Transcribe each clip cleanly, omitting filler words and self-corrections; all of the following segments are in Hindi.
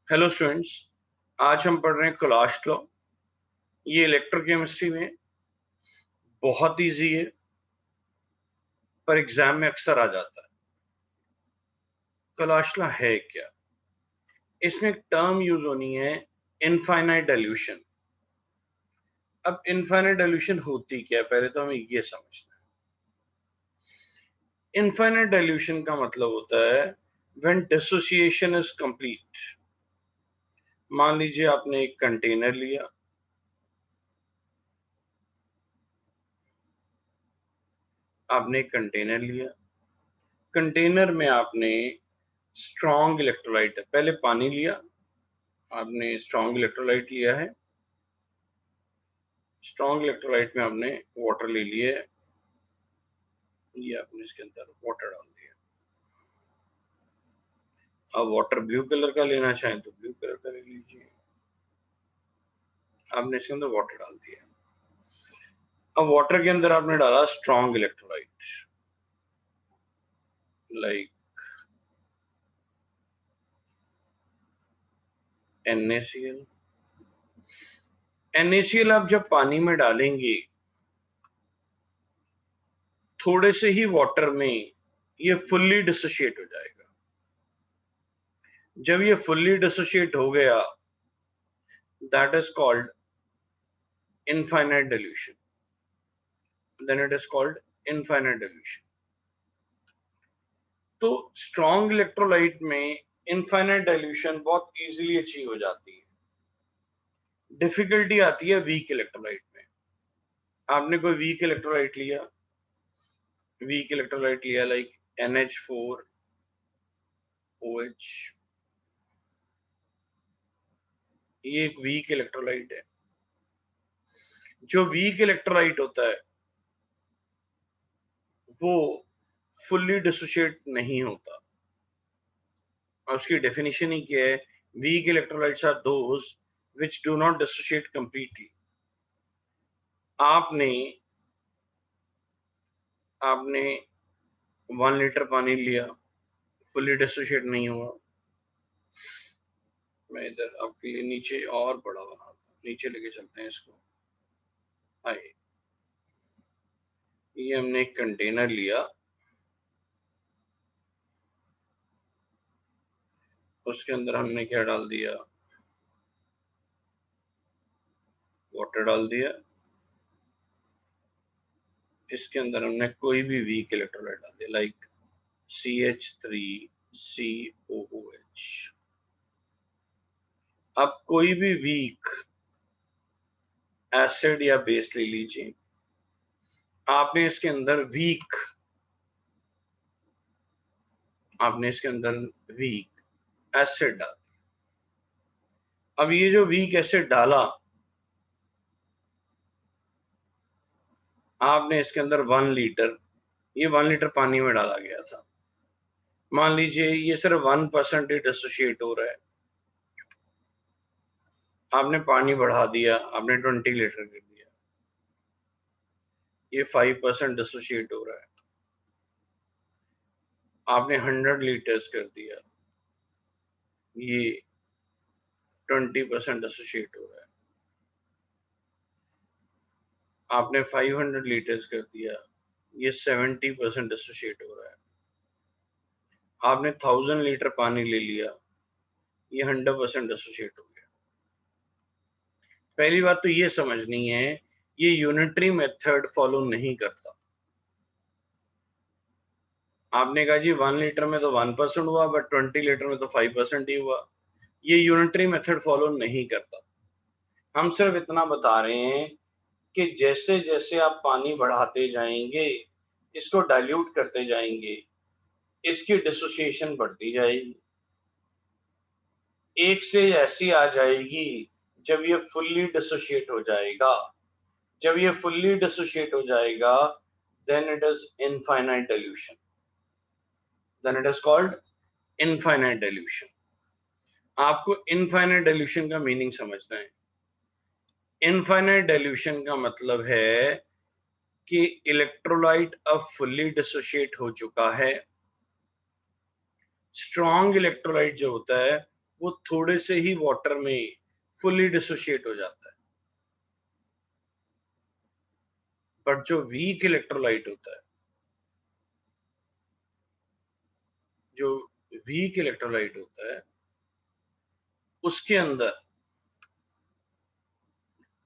हेलो स्टूडेंट्स, आज हम पढ़ रहे हैं कोलास्ट लॉ। ये इलेक्ट्रोकेमिस्ट्री में बहुत इजी है, पर एग्जाम में अक्सर आ जाता है। कोलास्ट लॉ है क्या? इसमें एक टर्म यूज होनी है, इनफाइनाइट डाइल्यूशन। अब इनफाइनाइट डाइल्यूशन होती क्या है, पहले तो हमें ये समझना है। इनफाइनाइट डाइल्यूशन का मतलब होता है व्हेन डिसोसिएशन इज कंप्लीट। मान लीजिए आपने एक कंटेनर लिया, कंटेनर में आपने स्ट्रॉन्ग इलेक्ट्रोलाइट, पहले पानी लिया, आपने स्ट्रॉन्ग इलेक्ट्रोलाइट लिया है, स्ट्रॉन्ग इलेक्ट्रोलाइट में आपने वाटर ले लिया है, ये आपने इसके अंदर वाटर डाल दिया। अब वाटर ब्लू कलर का लेना चाहें तो ब्लू कलर का ले लीजिए, आपने इसके अंदर वाटर डाल दिया। अब वाटर के अंदर आपने डाला strong electrolyte like NaCl। NaCl आप जब पानी में डालेंगे, थोड़े से ही वाटर में ये फुल्ली डिसोशिएट हो जाएगा। जब ये फुल्ली डिसोशिएट हो गया, that is called infinite dilution. Then it is called infinite dilution. तो स्ट्रॉन्ग इलेक्ट्रोलाइट में इनफाइनाइट डाइल्यूशन बहुत इजीली अचीव हो जाती है। डिफिकल्टी आती है वीक इलेक्ट्रोलाइट में। आपने कोई वीक इलेक्ट्रोलाइट लिया लाइक NH4OH, ये एक वीक इलेक्ट्रोलाइट है। जो वीक इलेक्ट्रोलाइट होता है वो फुल्ली डिसोशिएट नहीं होता, और उसकी डेफिनेशन ही क्या है? Weak electrolytes are those which do not dissociate completely। आपने आपने 1 लीटर पानी लिया, फुल्ली डिसोशिएट नहीं हुआ। मैं इधर आपके लिए नीचे और बड़ा बना, नीचे लेके चलते हैं इसको। आइए, ये हमने एक कंटेनर लिया, उसके अंदर हमने क्या डाल दिया? वाटर डाल दिया। इसके अंदर हमने कोई भी वीक इलेक्ट्रोलाइट डाल दिया लाइक CH3COOH। अब कोई भी वीक एसिड या बेस ले लीजिए, आपने इसके अंदर वीक एसिड डाल। अब ये जो वीक एसिड डाला, आपने इसके अंदर 1 लीटर, ये 1 लीटर पानी में डाला गया था। मान लीजिए ये सिर्फ 1% ही डिसोशिएट हो रहा है, आपने पानी बढ़ा दिया, आपने 20 लीटर कर दिया, ये 5% डिसोशिएट हो रहा है। आपने 100 लीटर्स कर दिया, ये 20% डिसोशिएट हो रहा है। आपने 500 लीटर्स कर दिया, ये 70% डिसोशिएट हो रहा है। आपने 1000 लीटर पानी ले लिया, ये 100% डिसोशिएट हो गया। पहली बात तो ये समझनी है, ये यूनिटरी मेथड फॉलो नहीं करता। आपने कहा जी 1 लीटर में तो 1% हुआ, बट 20 लीटर में तो 5% ही हुआ। ये यूनिटरी मेथड फॉलो नहीं करता। हम सिर्फ इतना बता रहे हैं कि जैसे जैसे आप पानी बढ़ाते जाएंगे, इसको डाइल्यूट करते जाएंगे, इसकी डिसोसिएशन बढ़ती जाएगी। एक स्टेज ऐसी आ जाएगी जब ये फुल्ली डिसोशिएट हो जाएगा। जब ये फुल्ली डिसोशिएट हो जाएगा, then it is infinite dilution, then it is called infinite dilution। आपको इनफाइनाइट डाइल्यूशन का मीनिंग समझना है। इनफाइनाइट डाइल्यूशन का मतलब है कि इलेक्ट्रोलाइट अब फुल्ली डिसोशिएट हो चुका है। स्ट्रॉन्ग इलेक्ट्रोलाइट जो होता है वो थोड़े से ही वाटर में फुल्ली डिसोशिएट हो जाता है। बट जो वीक इलेक्ट्रोलाइट होता है, जो वीक इलेक्ट्रोलाइट होता है, उसके अंदर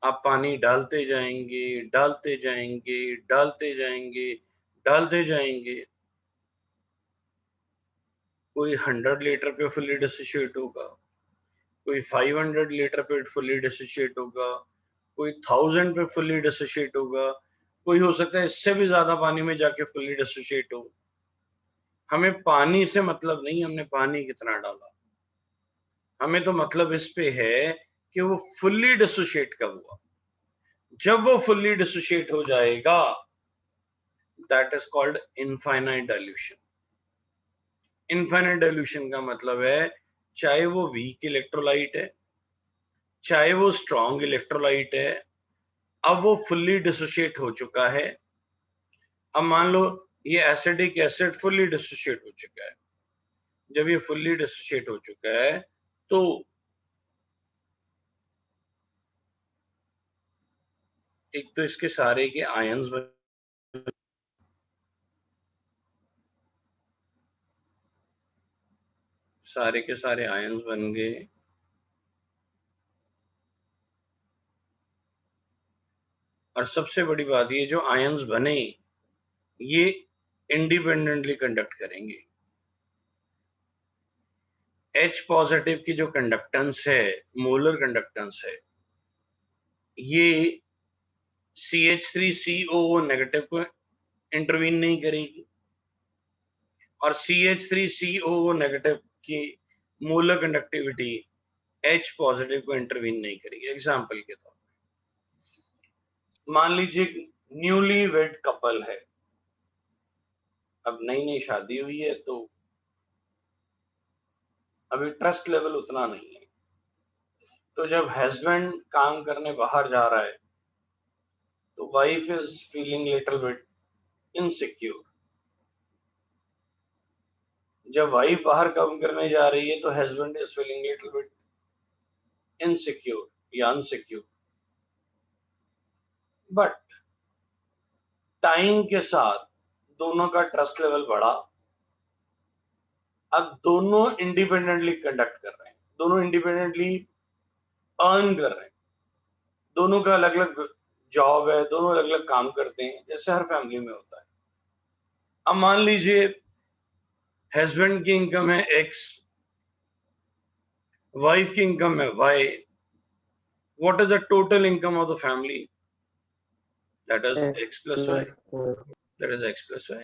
आप पानी डालते जाएंगे, डालते जाएंगे, डालते जाएंगे, डालते जाएंगे, कोई 100 लीटर पे फुल्ली डिसोशिएट होगा, कोई 500 लीटर पे फुल्ली डिसोशिएट होगा, कोई 1000 पे फुल्ली डिसोशिएट होगा, कोई हो सकता है इससे भी ज्यादा पानी में जाके फुल्ली डिसोशिएट हो। हमें पानी से मतलब नहीं, हमने पानी कितना डाला, हमें तो मतलब इस पे है कि वो फुल्ली डिसोशिएट कब हुआ। जब वो फुल्ली डिसोशिएट हो जाएगा, that is called infinite dilution. Infinite dilution का मतलब है चाहे वो वीक इलेक्ट्रोलाइट है, चाहे वो स्ट्रॉन्ग इलेक्ट्रोलाइट है, अब वो फुल्ली डिसोशिएट हो चुका है। अब मान लो ये एसिडिक एसिड फुल्ली डिसोशिएट हो चुका है। जब ये फुल्ली डिसोशिएट हो चुका है तो एक तो इसके सारे के आयंस सारे के सारे आयंस बन गए, और सबसे बड़ी बात ये जो आयंस बने ये इंडिपेंडेंटली कंडक्ट करेंगे। H पॉजिटिव की जो कंडक्टेंस है, मोलर कंडक्टेंस है, ये CH3CO नेगेटिव को इंटरवीन नहीं करेगी, और CH3CO नेगेटिव की मोलर कंडक्टिविटी H पॉजिटिव को इंटरवीन नहीं करेगी। एग्जाम्पल के तौर पर मान लीजिए न्यूली वेड कपल है, अब नई नई शादी हुई है तो अभी ट्रस्ट लेवल उतना नहीं है। तो जब हस्बैंड काम करने बाहर जा रहा है तो wife is feeling little bit insecure. जब वाइफ बाहर काम करने जा रही है तो husband is feeling little bit insecure या अनसिक्योर। बट टाइम के साथ दोनों का ट्रस्ट लेवल बढ़ा, अब दोनों इंडिपेंडेंटली कंडक्ट कर रहे हैं, दोनों इंडिपेंडेंटली अर्न कर रहे हैं, दोनों का अलग अलग जॉब है, दोनों अलग अलग काम करते हैं, जैसे हर फैमिली में होता है। अब मान लीजिए हस्बैंड की इनकम है X, वाइफ की इनकम है Y। What is the total income of the family? That is X plus Y, that is X plus Y,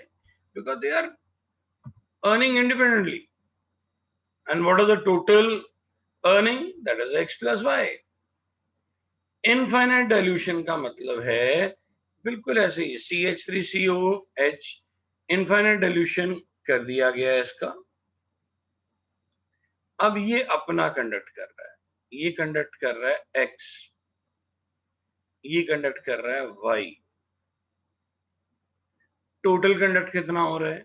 because they are earning independently. And what is the total earning? That is X plus Y. Infinite dilution का मतलब है बिल्कुल ऐसे ही CH3COH इनफाइनाइट डाइल्यूशन कर दिया गया है इसका। अब ये अपना कंडक्ट कर रहा है, ये कंडक्ट कर रहा है X, ये कंडक्ट कर रहा है Y। टोटल कंडक्ट कितना हो रहा है?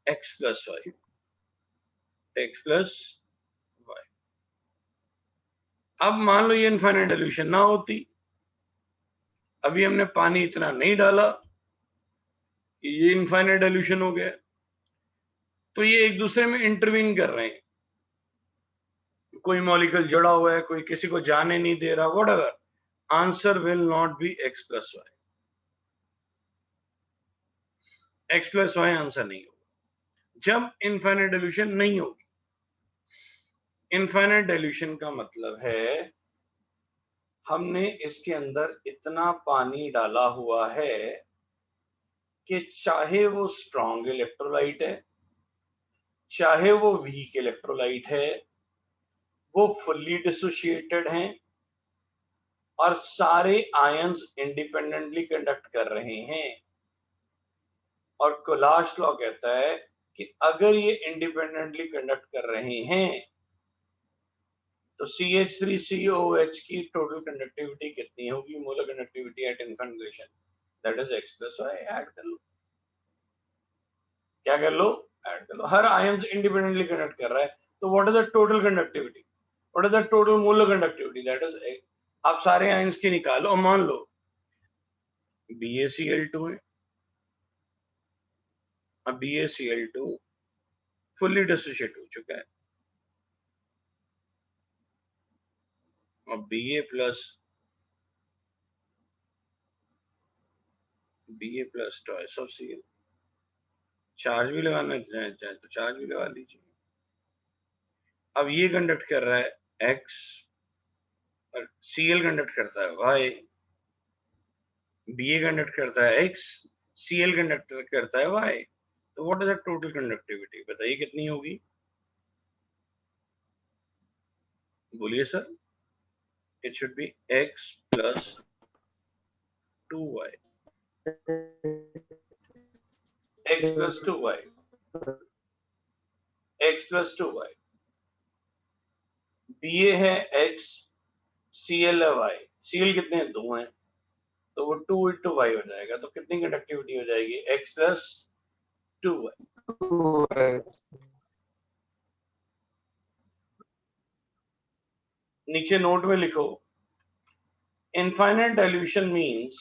X plus Y, X plus Y। अब मान लो ये इनफाइनाइट डाइल्यूशन ना होती, अभी हमने पानी इतना नहीं डाला कि ये इनफाइनाइट डाइल्यूशन हो गया, तो ये एक दूसरे में इंटरवीन कर रहे हैं, कोई मॉलिक्यूल जुड़ा हुआ है, कोई किसी को जाने नहीं दे रहा, whatever, answer will not be X plus Y। X plus Y answer नहीं होगा जब इनफाइनाइट डाइल्यूशन नहीं होगी। इनफाइनाइट डाइल्यूशन का मतलब है हमने इसके अंदर इतना पानी डाला हुआ है कि चाहे वो स्ट्रॉन्ग इलेक्ट्रोलाइट है, चाहे वो वीक इलेक्ट्रोलाइट है, वो फुल्ली डिसोशिएटेड हैं और सारे आयंस इंडिपेंडेंटली कंडक्ट कर रहे हैं। और कोलाश लॉ कहता है कि अगर ये इंडिपेंडेंटली कंडक्ट कर रहे हैं तो CH3COH की टोटल कंडक्टिविटी कितनी होगी? Molar conductivity at infinite dilution, that is X plus Y। Add कर लो, क्या कर लो? ऐड कर लो। हर आयंस इंडिपेंडेंटली कंडक्ट कर रहा है, तो what is the total conductivity, what is the total molar conductivity, that is, आप सारे आयंस की निकालो और मान लो BaCl2 है, अब BaCl2 फुल्ली डिसोशिएट हो चुका है, और Ba plus twice of Cl, charge भी लगाना चाहे तो चार्ज भी लगा लीजिए। अब ये कंडक्ट कर रहा है X और Cl कंडक्ट करता है Y, Ba कंडक्ट करता है X, Cl कंडक्ट करता है Y, तो what is the total conductivity, बताइए कितनी होगी, बोलिए sir. It should be X plus 2Y, X plus 2Y, X plus 2Y, Ba है X, Cl है Y, Cl कितने हैं, 2 हैं, तो वो 2 into Y हो जाएगा, तो कितनी कंडक्टिविटी हो जाएगी, X प्लस 2Y। नीचे नोट में लिखो, infinite dilution means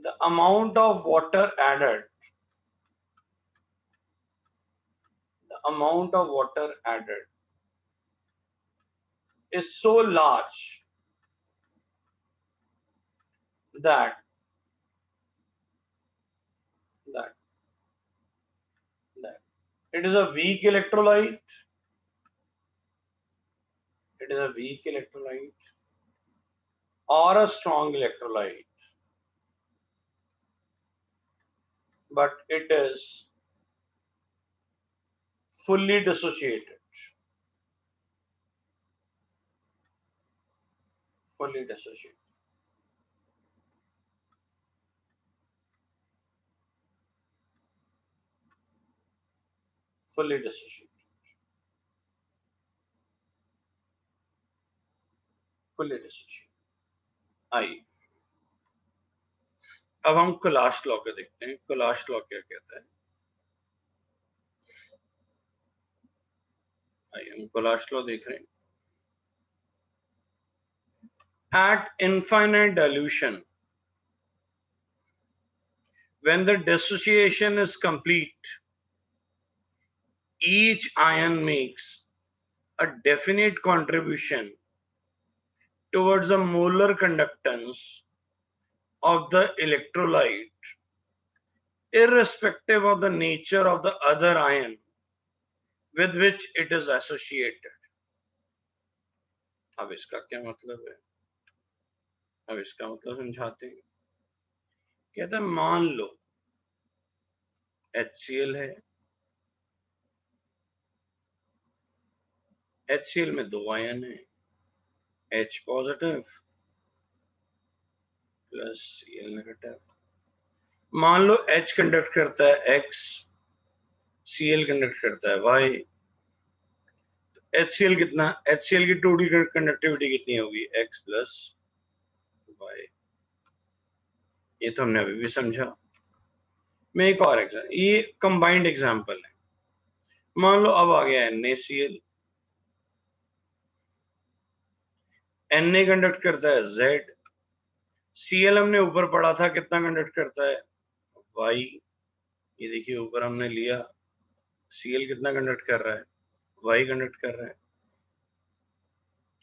the amount of water added, the amount of water added is so large that it is a weak electrolyte, it is a weak electrolyte or a strong electrolyte, but it is fully dissociated, fully dissociated, fully dissociated, fully dissociated। आइए अब हम कोलाश लॉ को देखते हैं, कोलाश लॉ क्या कहता है, आइए हम कोलाश लॉ देख रहे हैं। At infinite dilution, when the dissociation is complete, each ion makes a definite contribution towards the molar conductance of the electrolyte, irrespective of the nature of the other ion with which it is associated। अब इसका क्या मतलब है, अब इसका मतलब समझाते हैं। कहता है मान लो HCl है, HCl में 2 आयन है, H positive plus Cl negative. मान लो H कंडक्ट करता है X, Cl कंडक्ट करता है Y, HCl कितना, HCl की टोटल कंडक्टिविटी कितनी होगी, X प्लस Y। ये तो हमने अभी भी समझा। मैं एक और एग्जाम्पल, ये कंबाइंड एग्जाम्पल है। मान लो अब आ गया NaCl, Na कंडक्ट करता है Z, Cl हमने ऊपर पढ़ा था कितना कंडक्ट करता है Y, ये देखिए ऊपर हमने लिया, Cl कितना कंडक्ट कर रहा है, Y कंडक्ट कर रहा है।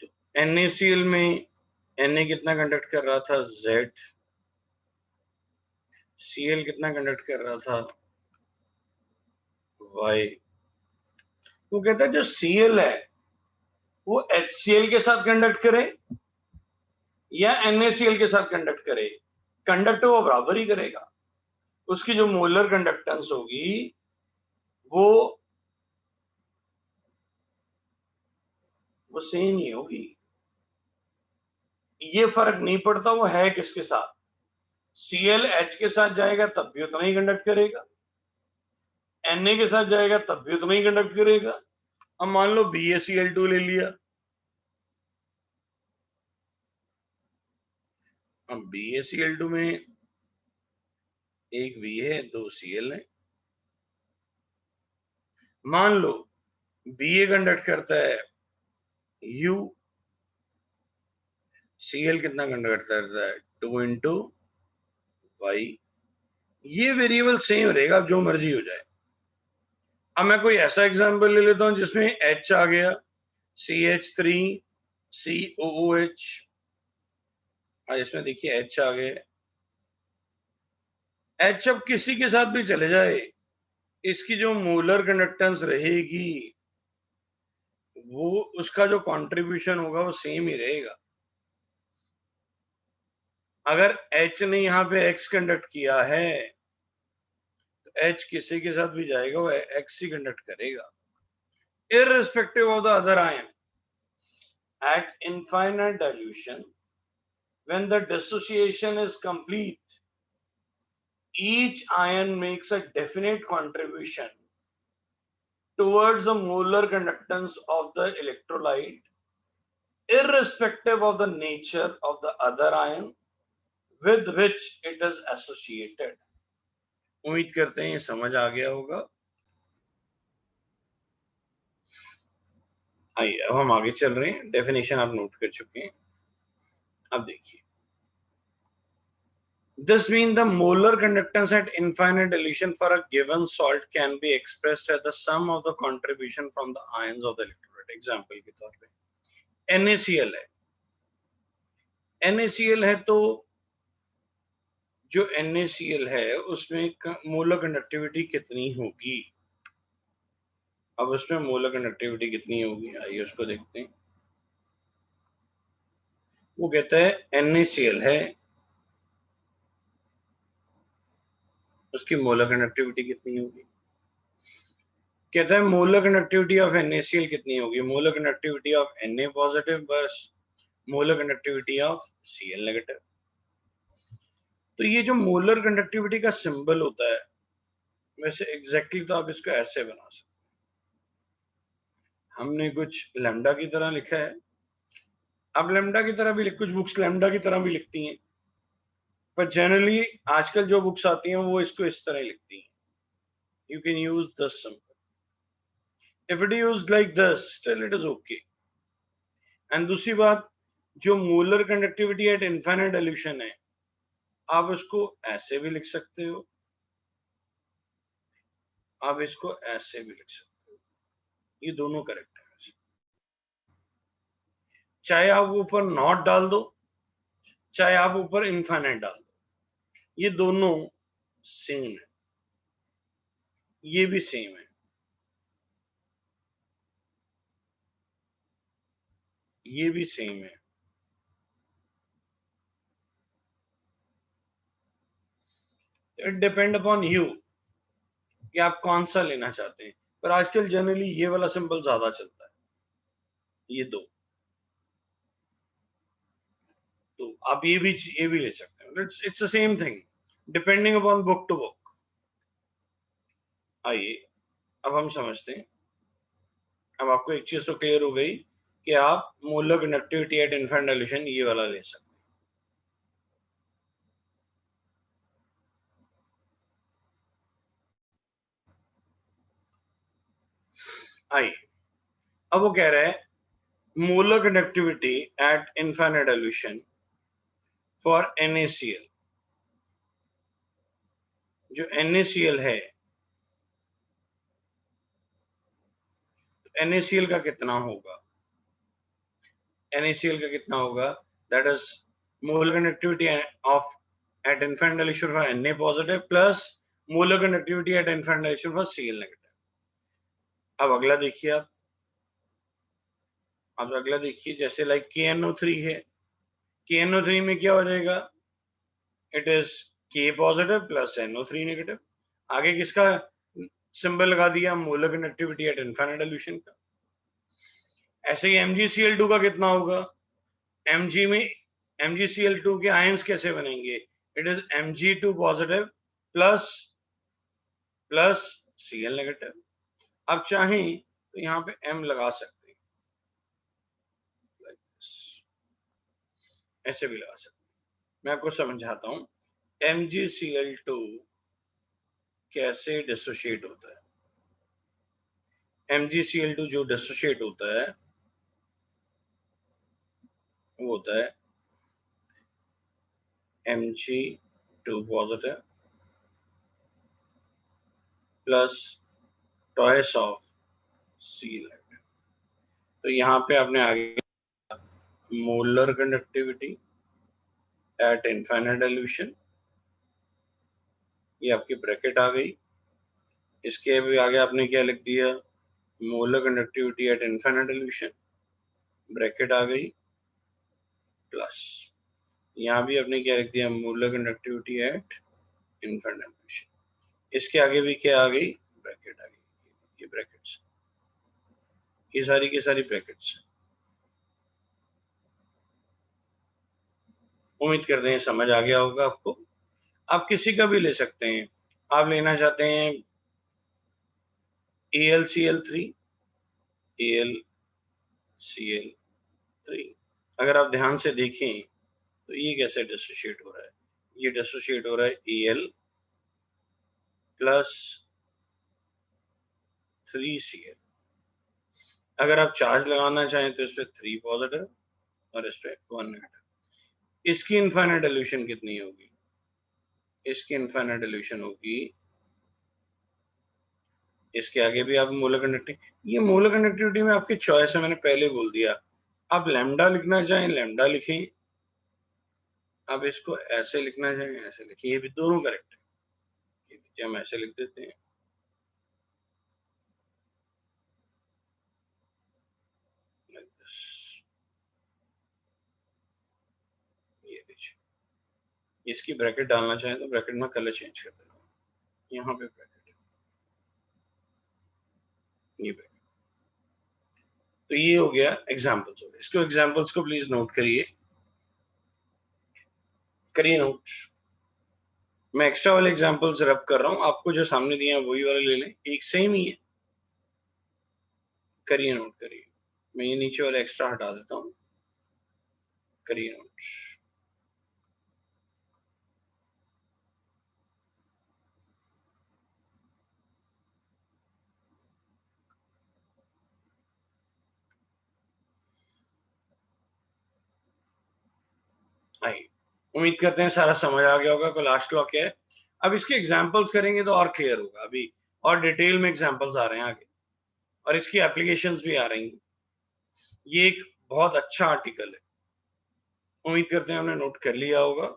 तो NaCl में Na कितना कंडक्ट कर रहा था, Z, Cl कितना कंडक्ट कर रहा था, Y। वो कहता है जो Cl है वो HCl के साथ कंडक्ट करे या NaCl के साथ कंडक्ट करे, कंडक्ट वो बराबर ही करेगा, उसकी जो मोलर कंडक्टेंस होगी वो सेम ही होगी। ये फर्क नहीं पड़ता वो है किसके साथ, Cl H के साथ जाएगा तब भी उतना ही कंडक्ट करेगा, Na के साथ जाएगा तब भी उतना ही कंडक्ट करेगा। अब मान लो BaCl2 ले लिया, अब BaCl2 में एक B है, 2 Cl है, मान लो Ba कंडक्ट करता है U, Cl कितना कंडक्ट करता है 2 इंटू वाई। ये वेरिएबल सेम रहेगा, जो मर्जी हो जाए। अब मैं कोई ऐसा एग्जांपल ले लेता हूं जिसमें H आ गया, CH3 COOH, इसमें देखिए H आ गए। H अब किसी के साथ भी चले जाए, इसकी जो मोलर कंडक्टेंस रहेगी वो, उसका जो कंट्रीब्यूशन होगा वो सेम ही रहेगा। अगर H ने यहाँ पे X कंडक्ट किया है तो H किसी के साथ भी जाएगा वो X ही कंडक्ट करेगा, irrespective of the other ion. At infinite dilution, when the dissociation is complete, each ion makes a definite contribution towards the molar conductance of the electrolyte, irrespective of the nature of the other ion with which it is associated. उम्मीद करते हैं ये समझ आ गया होगा। आइए अब हम आगे चल रहे हैं, डेफिनेशन आप नोट कर चुके हैं। अब देखिए, this means the molar conductance at infinite dilution for a given salt can be expressed as the sum of the contribution from the ions of the electrolyte. Example के तौर पे NaCl है, NaCl है तो जो NaCl है उसमें मोलर कंडक्टिविटी कितनी होगी। अब उसमें मोलर कंडक्टिविटी कितनी होगी, आइए उसको देखते हैं। वो कहता है NaCl है, उसकी मोलर कंडक्टिविटी कितनी होगी। कहता है मोलर कंडक्टिविटी ऑफ NaCl कितनी होगी, molar conductivity of Na positive बस molar conductivity of Cl negative. तो ये जो मोलर कंडक्टिविटी का सिंबल होता है, वैसे एग्जैक्टली तो आप इसको ऐसे बना सकते, हमने कुछ लैम्डा की तरह लिखा है। अब लैम्डा की तरह भी कुछ बुक्स लैम्डा की तरह भी लिखती हैं, पर जनरली आजकल जो बुक्स आती हैं वो इसको इस तरह लिखती हैं। You can use this symbol, if it used like this still it is okay. And दूसरी बात, जो molar conductivity at infinite dilution है, आप इसको ऐसे भी लिख सकते हो, आप इसको ऐसे भी लिख सकते हो, ये दोनों करेक्ट है। चाहे आप ऊपर नॉट डाल दो, चाहे आप ऊपर इनफाइनाइट डाल दो, ये दोनों सेम है, ये भी सेम है, ये भी सेम है। इट डिपेंड अपॉन यू कि आप कौन सा लेना चाहते हैं, पर आजकल जनरली ये वाला सिंबल ज्यादा चलता है, ये दो। तो आप ये भी ले सकते हैं, it's the same thing depending upon book to book. आइए अब हम समझते हैं। अब आपको एक चीज तो क्लियर हो गई कि आप molar conductivity at infinite dilution ये वाला ले सकते हैं। आइए अब वो कह रहा है molar conductivity at infinite dilution for NaCl। जो NaCl है, NaCl का कितना होगा, NaCl का कितना होगा, that is molar conductivity of at infinite dilution for Na positive plus molar conductivity at infinite dilution for Cl negative। अब अगला देखिए आप, अब अगला देखिए, जैसे लाइक KNO3 है, KNO3 में क्या हो जाएगा, it is K positive plus NO3 negative. आगे किसका सिंबल लगा दिया, molar conductivity at infinite dilution का। ऐसे ही MgCl2 का कितना होगा, Mg में MgCl2 के आयंस कैसे बनेंगे, it is Mg2 positive plus plus Cl negative. अब चाहें तो यहाँ पे M लगा सकते हैं, ऐसे भी लगा सकते हैं। मैं आपको समझाता हूं MgCl2 कैसे डिसोशिएट होता है। MgCl2 जो डिसोशिएट होता है वो होता है Mg2 positive plus toys of Cl. तो यहाँ पे आपने आगे molar conductivity at infinite dilution, ये आपकी ब्रैकेट आ गई। इसके भी आगे आपने क्या लिख दिया, molar conductivity at infinite dilution, bracket आ गई, प्लस यहाँ भी आपने क्या लिख दिया, molar conductivity at infinite dilution. इसके आगे भी क्या आ गई, ब्रैकेट आ गई, ये ब्रैकेट्स, ये सारी की सारी ब्रैकेट्स। उम्मीद करते हैं समझ आ गया होगा आपको। आप किसी का भी ले सकते हैं, आप लेना चाहते हैं AlCl3, AlCl3, अगर आप ध्यान से देखें तो ये कैसे डिसोशिएट हो रहा है, ये डिसोशिएट हो रहा है Al प्लस 3Cl। अगर आप चार्ज लगाना चाहें तो इस पे 3 पॉजिटिव और इस पे 1 नेगेटिव। इसकी इनफाइनाइट डाइल्यूशन कितनी होगी, इसकी इनफाइनाइट डाइल्यूशन होगी, इसके आगे भी आप मोलर कंडक्टिविटी, ये मोलर कंडक्टिविटी में आपकी चॉइस है, मैंने पहले बोल दिया। आप लैम्डा लिखना चाहें लैम्डा लिखें, आप इसको ऐसे लिखना चाहें ऐसे लिखें, ये भी दोनों करेक्ट है, ये हम ऐसे लिख देते हैं। ये देखिए, इसकी ब्रैकेट डालना चाहें तो ब्रैकेट में कलर चेंज कर देता हूँ, यहाँ पे ब्रैकेट है, ये ब्रैकेट। तो ये हो गया एग्जाम्पल्स हो गए, इसको एग्जाम्पल्स को प्लीज नोट करिए, करिए नोट। मैं एक्स्ट्रा वाले एग्जाम्पल्स रब कर रहा हूँ, आपको जो सामने दिए हैं वही वाले ले लें, एक सेम ही है, करिए नोट करिए। मैं ये नीचे वाला एक्स्ट्रा हटा देता हूँ, करिए नोट। उम्मीद करते हैं सारा समझ आ गया होगा। को लास्ट लॉ क्या है, अब इसके एग्जाम्पल्स करेंगे तो और क्लियर होगा, अभी और डिटेल में एग्जाम्पल्स आ रहे हैं आगे और इसकी एप्लीकेशंस भी आ रही हैं। ये एक बहुत अच्छा आर्टिकल है, उम्मीद करते हैं हमने नोट कर लिया होगा।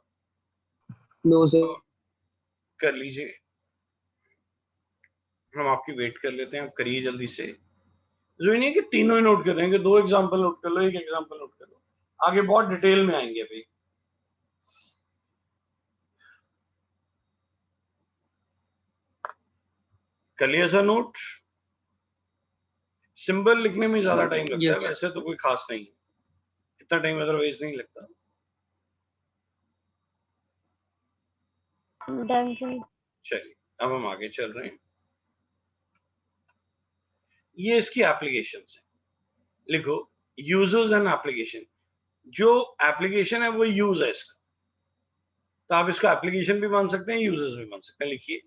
नो सर, कर लीजिए, हम आपकी वेट कर लेते हैं, आप करिए जल्दी से। जरूरी नहीं है कि तीनों ही नोट कर रहे हैं, कि 2 एग्जाम्पल नोट कर लो, 1 एग्जाम्पल नोट कर लो, आगे बहुत डिटेल में आएंगे अभी। कर लिया सर नोट? सिंबल लिखने में ज्यादा टाइम लगता है, वैसे तो कोई खास नहीं है, इतना टाइम अदरवाइज नहीं लगता। चलिए अब हम आगे चल रहे हैं, ये इसकी एप्लीकेशंस है, लिखो यूजर्स एंड एप्लीकेशन। जो एप्लीकेशन है वो यूज है इसका, तो आप इसको एप्लीकेशन भी मान सकते हैं, यूजर्स भी मान सकते हैं। लिखिए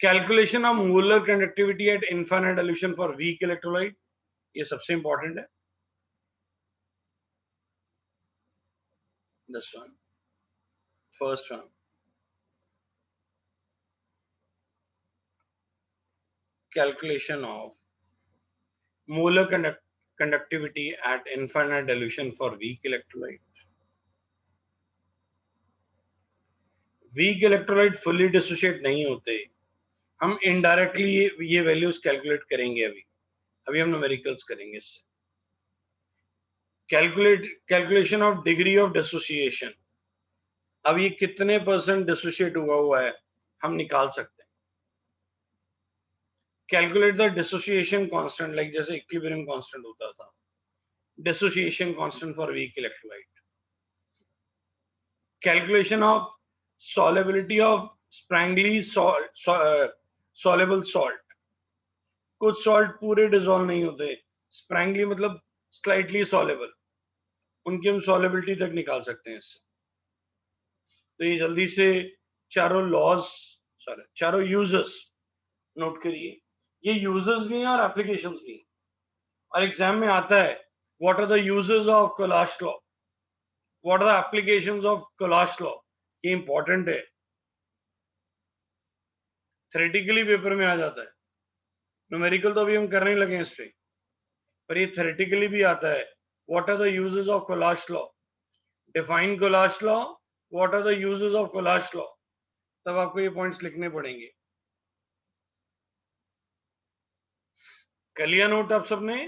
calculation of molar conductivity at infinite dilution for weak electrolyte, ये सबसे इंपॉर्टेंट है। This one, first one, calculation of molar conductivity at infinite dilution for weak electrolyte. Weak electrolyte fully dissociate नहीं होते, हम इनडायरेक्टली ये वैल्यूज कैलकुलेट करेंगे। अभी हम न्यूमेरिकल्स करेंगे इससे। Calculation of degree of dissociation, अब ये कितने % डिसोशिएट हुआ है हम निकाल सकते हैं। Calculate the dissociation constant, like जैसे इक्विलिब्रियम कांस्टेंट होता था, dissociation constant for weak electrolyte. Calculation of solubility of Sprangli soluble salt, कुछ सॉल्ट पूरे डिसॉल्व नहीं होते, स्प्रैंगली मतलब स्लाइटली सॉलेबल, उनकी हम सॉलेबिलिटी तक निकाल सकते हैं इससे। तो ये जल्दी से चारों लॉज, चारों यूजर्स नोट करिए। ये यूजर्स भी हैं और एप्लीकेशंस भी हैं। और एग्जाम में आता है what are the users of Kohlrausch law, what are the applications of Kohlrausch law. ये इंपॉर्टेंट है, थ्योरेटिकली पेपर में आ जाता है। न्यूमेरिकल तो अभी हम करने लगे हैं इस पे, पर ये थ्योरेटिकली भी आता है। What are the users of Kohlrausch law, define Kohlrausch law, what are the users of Kohlrausch law. तब आपको ये पॉइंट्स लिखने पड़ेंगे। कर लिया नोट आप सबने?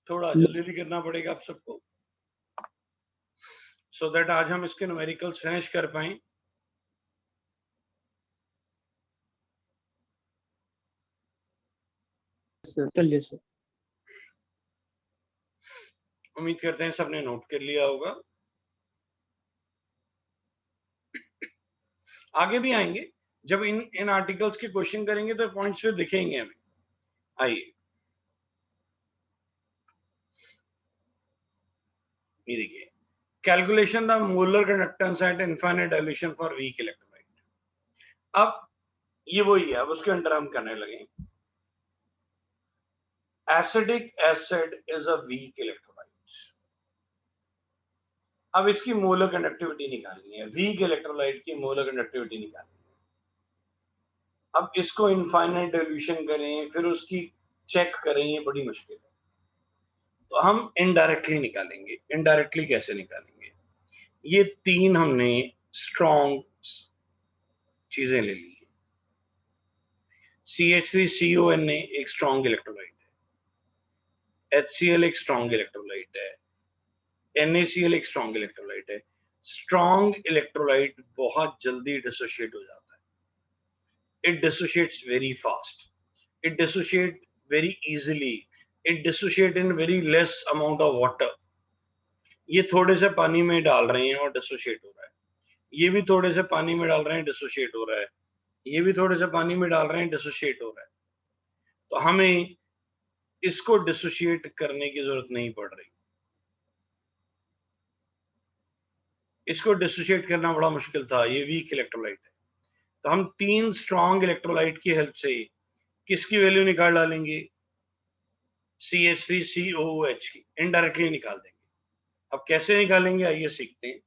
थोड़ा जल्दी जल्दी करना पड़ेगा आप सबको, सो दैट आज हम इसके न्यूमेरिकल्स फिनिश कर पाए। चलिए सर। उम्मीद करते हैं सबने नोट कर लिया होगा। आगे भी आएंगे, जब इन आर्टिकल्स के क्वेश्चन करेंगे तो पॉइंट्स फिर दिखेंगे हमें। आइए ये देखिए, calculation the molar conductance eight infinite dilution for weak electrolyte. अब ये वही है, अब उसके अंडर हम करने लगे। Acidic acid is a weak electrolyte. अब इसकी मोलर कंडक्टिविटी निकालनी है, वीक इलेक्ट्रोलाइट की मोलर कंडक्टिविटी निकालनी है। अब इसको इनफाइनाइट डाइल्यूशन करें, फिर उसकी चेक करें, ये बड़ी मुश्किल है। तो हम इनडायरेक्टली निकालेंगे। इनडायरेक्टली कैसे निकालेंगे? ये तीन हमने स्ट्रॉन्ग चीजें ले ली। CH3CONA एक स्ट्रॉन्ग इलेक्ट्रोलाइट है, HCl एक स्ट्रॉन्ग इलेक्ट्रोलाइट है, NaCl एक स्ट्रॉन्ग इलेक्ट्रोलाइट है। स्ट्रॉन्ग इलेक्ट्रोलाइट बहुत जल्दी डिसोशिएट हो जाता है। It dissociates very fast, it dissociate very easily, it dissociate in very less amount of water. ये थोड़े से पानी में डाल रहे हैं और डिसोशिएट हो रहा है, ये भी थोड़े से पानी में डाल रहे हैं, डिसोशिएट हो रहा है, ये भी थोड़े से पानी में डाल रहे हैं, डिसोशिएट हो रहा है। तो हमें इसको डिसोशिएट करने की जरूरत नहीं पड़ रही। इसको डिसोशिएट करना बड़ा मुश्किल था, ये वीक इलेक्ट्रोलाइट है। तो हम तीन स्ट्रॉन्ग इलेक्ट्रोलाइट की हेल्प से किसकी वैल्यू निकाल डालेंगे? CH3COOH की इनडायरेक्टली निकाल देंगे। अब कैसे निकालेंगे आइए सीखते हैं।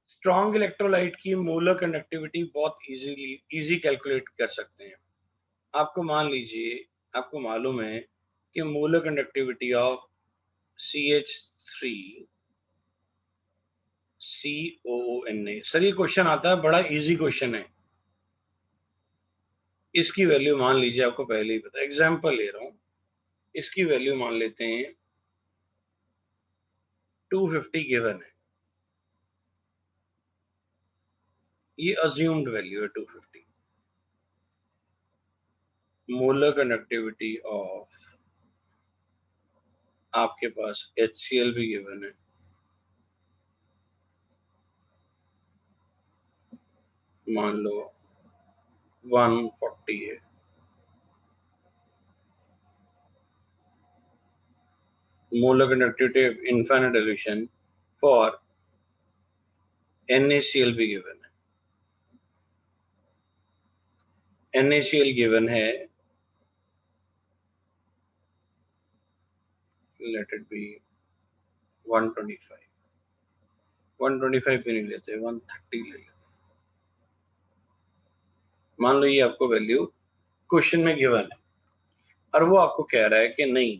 स्ट्रॉन्ग इलेक्ट्रोलाइट की मोलर कंडक्टिविटी बहुत इजी कैलकुलेट कर सकते हैं। आपको मान लीजिए, आपको मालूम है कि molar conductivity of CH3COONA। Sir ये क्वेश्चन आता है, बड़ा इजी क्वेश्चन है। इसकी वैल्यू मान लीजिए, आपको पहले ही पता, एग्जांपल ले रहा हूं, इसकी वैल्यू मान लेते हैं 250 गिवन है, ये अज्यूम्ड वैल्यू है 250। मोलर कंडक्टिविटी ऑफ, आपके पास HCl भी गिवन है, मान लो 140 है। Molar conductivity of infinite dilution for NaCl भी गिवन है। NaCl गिवन है, लेट इट बी 125। 125 भी नहीं लेते, 130 ले लेते। मान लो ये आपको वैल्यू क्वेश्चन में गिवन है, और वो आपको कह रहा है कि नहीं,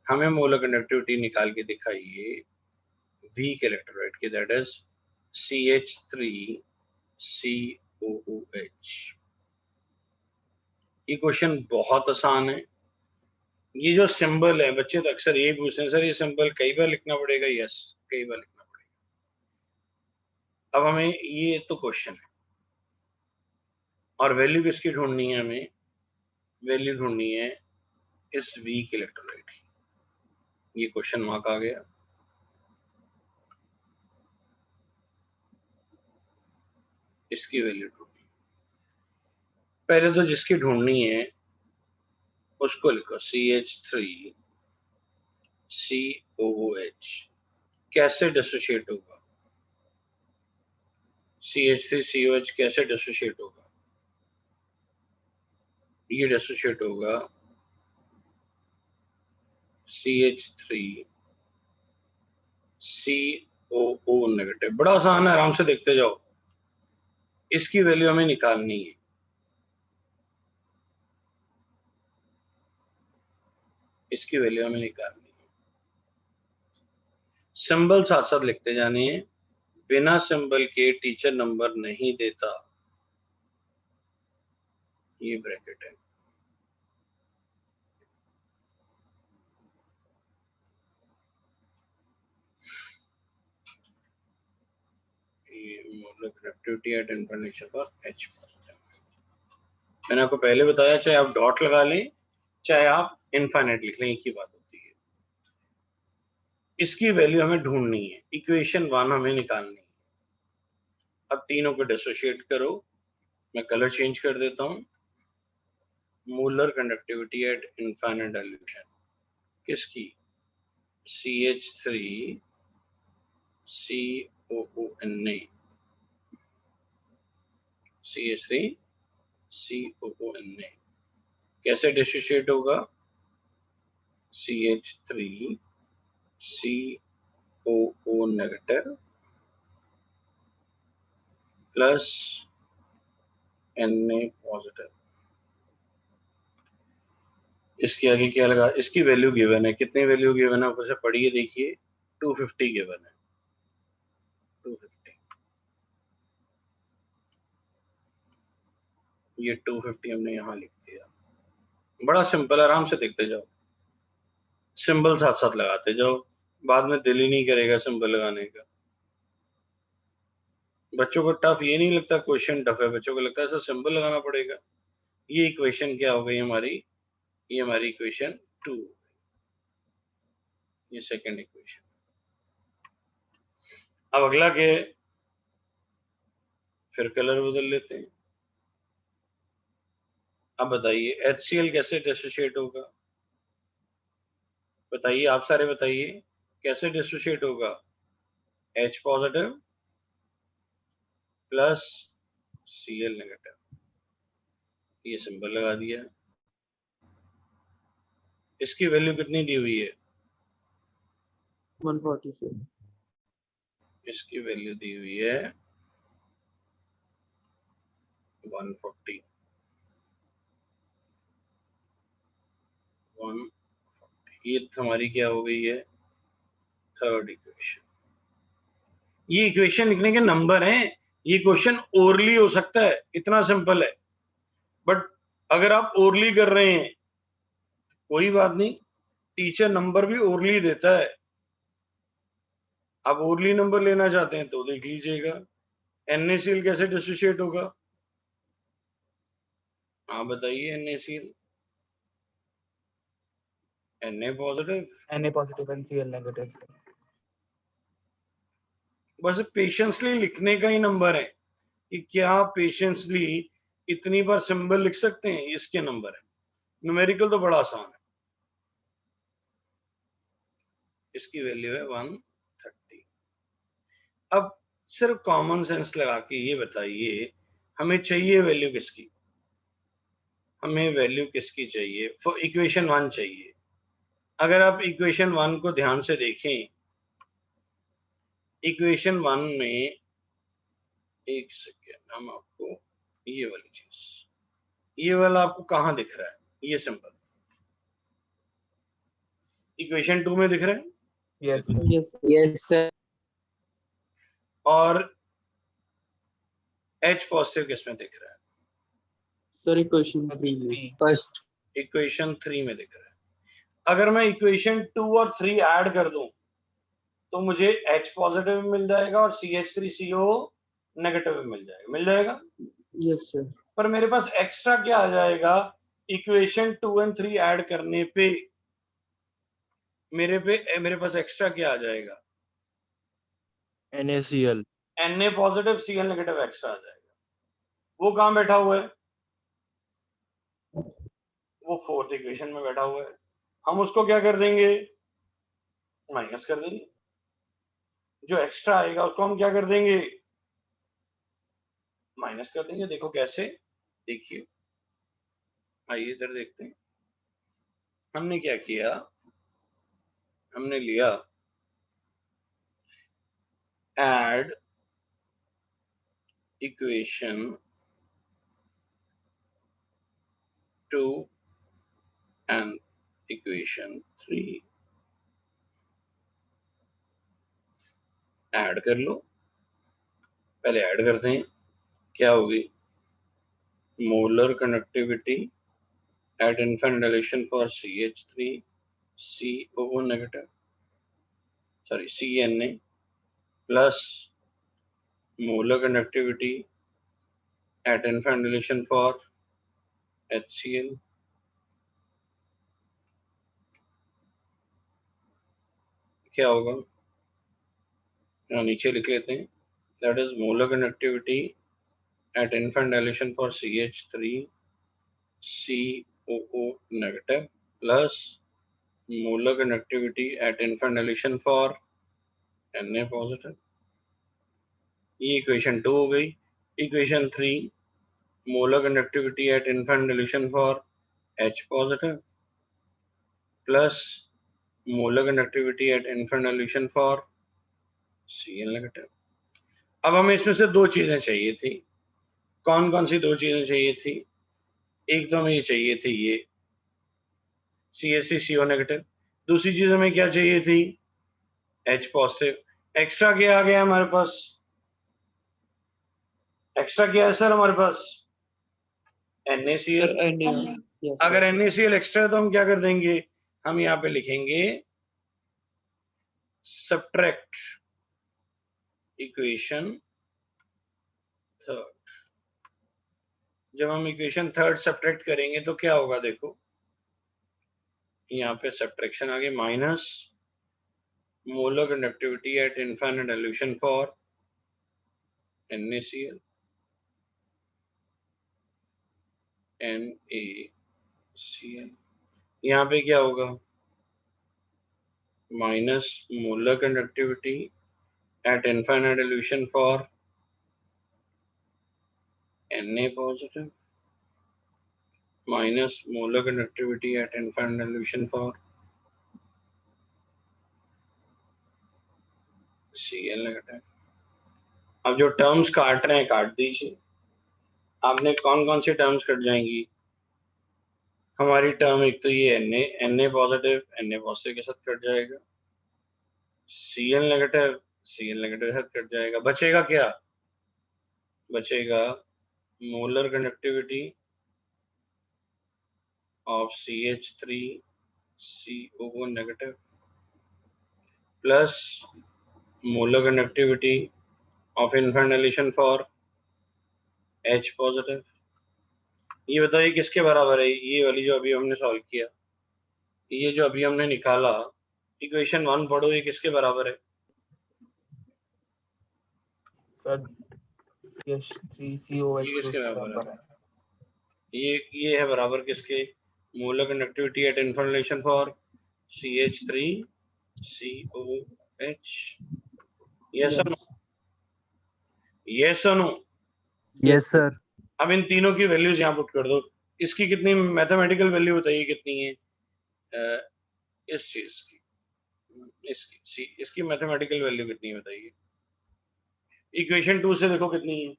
हमें मोलर कंडक्टिविटी निकाल के दिखाइए वीक इलेक्ट्रोलाइट की, दैट इज CH3COOH। ये क्वेश्चन बहुत आसान है। ये जो सिंबल है, बच्चे तो अक्सर ये पूछते हैं, सर ये सिंबल कई बार लिखना पड़ेगा? यस, कई बार लिखना पड़ेगा। अब हमें ये तो क्वेश्चन है, और वैल्यू किसकी ढूंढनी है? हमें वैल्यू ढूंढनी है इस वीक इलेक्ट्रोलाइट की। ये क्वेश्चन मार्क आ गया। इसकी वैल्यू ढूंढनी, पहले तो जिसकी ढूंढनी है उसको लिखो CH3COOH। कैसे डिसोशिएट होगा? CH3COH कैसे डिसोशिएट होगा? ये डिसोशिएट होगा CH3COO नेगेटिव। बड़ा आसान है, आराम से देखते जाओ। इसकी वैल्यू हमें निकालनी है। इसकी वैल्यू हमें निकालनी है। सिंबल साथ साथ लिखते जाने हैं। बिना सिंबल के टीचर नंबर नहीं देता। ये ब्रैकेट है। Connectivity at information for H। मैंने आपको पहले बताया, चाहे आप डॉट लगा लें चाहे आप इनफाइनाइट लिख लें, एक ही बात होती है। इसकी वैल्यू हमें ढूंढनी है। इक्वेशन 1 हमें निकालनी है। अब तीनों को डिसोशिएट करो। मैं कलर चेंज कर देता हूं। Molar conductivity at infinite dilution किसकी? CH3COONA। CH3COONA कैसे डिसोशिएट होगा? CH3COO negative plus Na positive. इसके आगे क्या लगा? इसकी वैल्यू गिवन है। कितनी वैल्यू गिवन है? ऊपर से पढ़िए, देखिए 250 गिवन है। 250। ये 250 हमने यहाँ लिख दिया। बड़ा सिंपल, आराम से देखते जाओ। सिंबल साथ साथ लगाते जाओ, बाद में दिल ही नहीं करेगा सिंबल लगाने का। बच्चों को टफ ये नहीं लगता क्वेश्चन टफ है, बच्चों को लगता है सर सिंबल लगाना पड़ेगा। ये इक्वेशन क्या हो गई हमारी? ये हमारी इक्वेशन 2। ये सेकंड इक्वेशन। अब अगला क्या है? फिर कलर बदल लेते हैं। अब बताइए HCl कैसे डिसोशिएट होगा? बताइए, आप सारे बताइए कैसे डिसोशिएट होगा? H positive plus Cl negative. ये सिंबल लगा दिया। इसकी वैल्यू कितनी दी हुई है? 144। इसकी वैल्यू दी हुई है 140। 140। ये हमारी क्या हो गई है? Third equation. ये इक्वेशन लिखने के नंबर हैं। ये क्वेश्चन ओरली हो सकता है, इतना सिंपल है। बट अगर आप ओरली कर रहे हैं कोई बात नहीं, टीचर नंबर भी ओरली देता है। आप ओरली नंबर लेना चाहते हैं तो देख लीजिएगा। NaCl कैसे डिसोशिएट होगा? हाँ बताइए। NaCl Na positive Na positive and Cl negative. बस पेशेंसली लिखने का ही नंबर है कि क्या पेशेंसली इतनी बार सिंबल लिख सकते हैं, इसके नंबर है। न्यूमेरिकल तो बड़ा आसान है। इसकी वैल्यू है 130। अब सिर्फ कॉमन सेंस लगा के ये बताइए हमें चाहिए वैल्यू किसकी? हमें वैल्यू किसकी चाहिए? फॉर इक्वेशन 1 चाहिए। अगर आप इक्वेशन 1 को ध्यान से देखें, इक्वेशन 1 में, एक सेकेंड, हम आपको ये वाली चीज, ये वाला आपको कहां दिख रहा है? ये सिंबल इक्वेशन 2 में दिख रहा है। Yes. Yes. Yes, sir. और H पॉजिटिव किसमें दिख रहा है? Sir, equation 3. First. इक्वेशन 3 में दिख रहा है। अगर मैं इक्वेशन 2 और 3 ऐड कर दूं तो मुझे H पॉजिटिव मिल जाएगा और CH3CO नेगेटिव मिल जाएगा। मिल जाएगा? Yes, sir. पर मेरे पास एक्स्ट्रा क्या आ जाएगा? इक्वेशन 2 और 3 ऐड करने पे मेरे पास एक्स्ट्रा क्या आ जाएगा? NaCl। Na positive Cl negative extra आ जाएगा। वो कहां बैठा हुआ है? वो फोर्थ इक्वेशन में बैठा हुआ है। हम उसको क्या कर देंगे? माइनस कर देंगे। जो एक्स्ट्रा आएगा उसको हम क्या कर देंगे? माइनस कर देंगे। देखो कैसे, देखिए आइए इधर देखते हैं। हमने क्या किया, हमने लिया add equation 2 and equation 3, add कर लो। पहले ऐड करते हैं, क्या होगी, molar conductivity at infant dilation for CH3 COO negative, sorry CNA, plus molar conductivity at infant dilation for HCl, क्या होगा, नीचे लिख लेते हैं, that is molar conductivity at infant dilation for CH3 COO negative plus molar conductivity at infant dilation for Na positive। ये इक्वेशन 2 हो गई। Equation 3, molar conductivity at infant dilation for H positive plus molar conductivity at infant dilation for Cl negative। अब हमें इसमें से दो चीजें चाहिए थी। कौन कौन सी दो चीजें चाहिए थी, एक तो हमें ये चाहिए थी ये CH3 CO नेगेटिव, दूसरी चीज हमें क्या चाहिए थी, H पॉजिटिव। एक्स्ट्रा क्या आ गया हमारे पास, एक्स्ट्रा क्या है सर हमारे पास, NaCl। अगर NaCl एक्स्ट्रा है तो हम क्या कर देंगे, हम यहाँ पे लिखेंगे सब्ट्रैक्ट इक्वेशन थर्ड। जब हम इक्वेशन थर्ड सब्ट्रैक्ट करेंगे तो क्या होगा, देखो यहाँ पे सब्ट्रैक्शन आ गई, minus molar conductivity at infinite dilution for NaCl NaCl, यहाँ पे क्या होगा, minus molar conductivity at infinite dilution for Na positive minus molar conductivity at infinite dilution for Cl negative। अब जो टर्म्स काट रहे हैं काट दीजिए। आपने कौन कौन सी टर्म्स कट जाएंगी, हमारी टर्म एक तो ये Na पॉजिटिव के साथ कट जाएगा, Cl नेगेटिव के साथ कट जाएगा। बचेगा क्या, बचेगा molar conductivity of CH3 COO negative plus molar conductivity of infinite dilution for H positive. ये बताइए किसके बराबर है, ये वाली जो अभी हमने सॉल्व किया, ये जो अभी हमने निकाला इक्वेशन 1 पढ़ो, ये किसके बराबर है सर, CH3COH ये किसके बराबर है, ये है बराबर किसके, molar conductivity at infinite dilution for CH3 COH। Yes और नो, यस और नो, यस सर। अब इन तीनों की वैल्यूज यहाँ पुट कर दो। इसकी कितनी मैथमेटिकल वैल्यू बताइए कितनी है, इस चीज की, इसकी मैथमेटिकल वैल्यू कितनी है बताइए। इक्वेशन 2 से देखो कितनी है,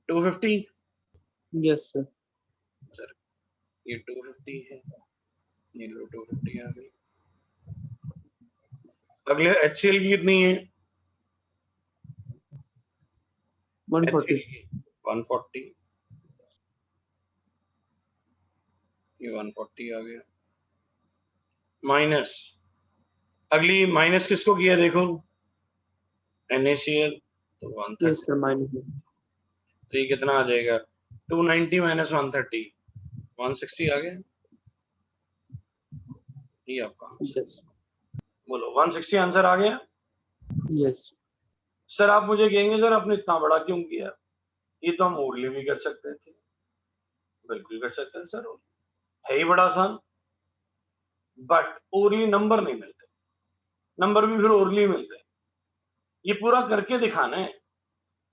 250। यस सर, सर ये 250 है, ये लो 250 आ गई। अगले HCl की कितनी है, 140 ये 140 आ गया। माइनस, अगली माइनस किसको किया देखो, NaCl, तो 130। तो ये कितना आ जाएगा, 290 माइनस 130, 160 आ गया। ये आपका आंसर, बोलो 160 आंसर आ गया। Yes sir. आप मुझे कहेंगे सर आपने इतना बड़ा क्यों किया, ये तो हम ओरली भी कर सकते थे। बिल्कुल कर सकते हैं सर, है ही बड़ा आसान, बट ओरली नंबर नहीं मिलते, नंबर भी फिर ओरली मिलते हैं। ये पूरा करके दिखाना है,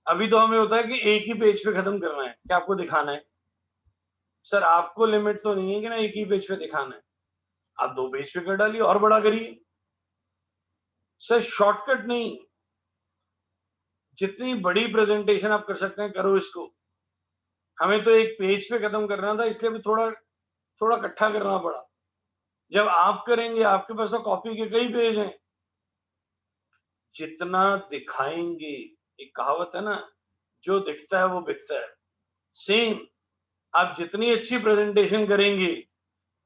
अभी तो हमें होता है कि एक ही पेज पे खत्म करना है, क्या आपको दिखाना है? सर आपको लिमिट तो नहीं है कि ना एक ही पेज पे दिखाना है, आप 2 पेज पे कर डालिए और बड़ा करिए। सर शॉर्टकट नहीं, जितनी बड़ी प्रेजेंटेशन आप कर सकते हैं करो इसको। हमें तो एक पेज पे खत्म करना था, इसलिए भी थोड़ा थोड़ा इकट्ठा करना पड़ा। जब आप करेंगे आपके पास तो कॉपी के कई पेज हैं, जितना दिखाएंगे, एक कहावत है ना, जो दिखता है वो बिकता है। सेम, आप जितनी अच्छी प्रेजेंटेशन करेंगे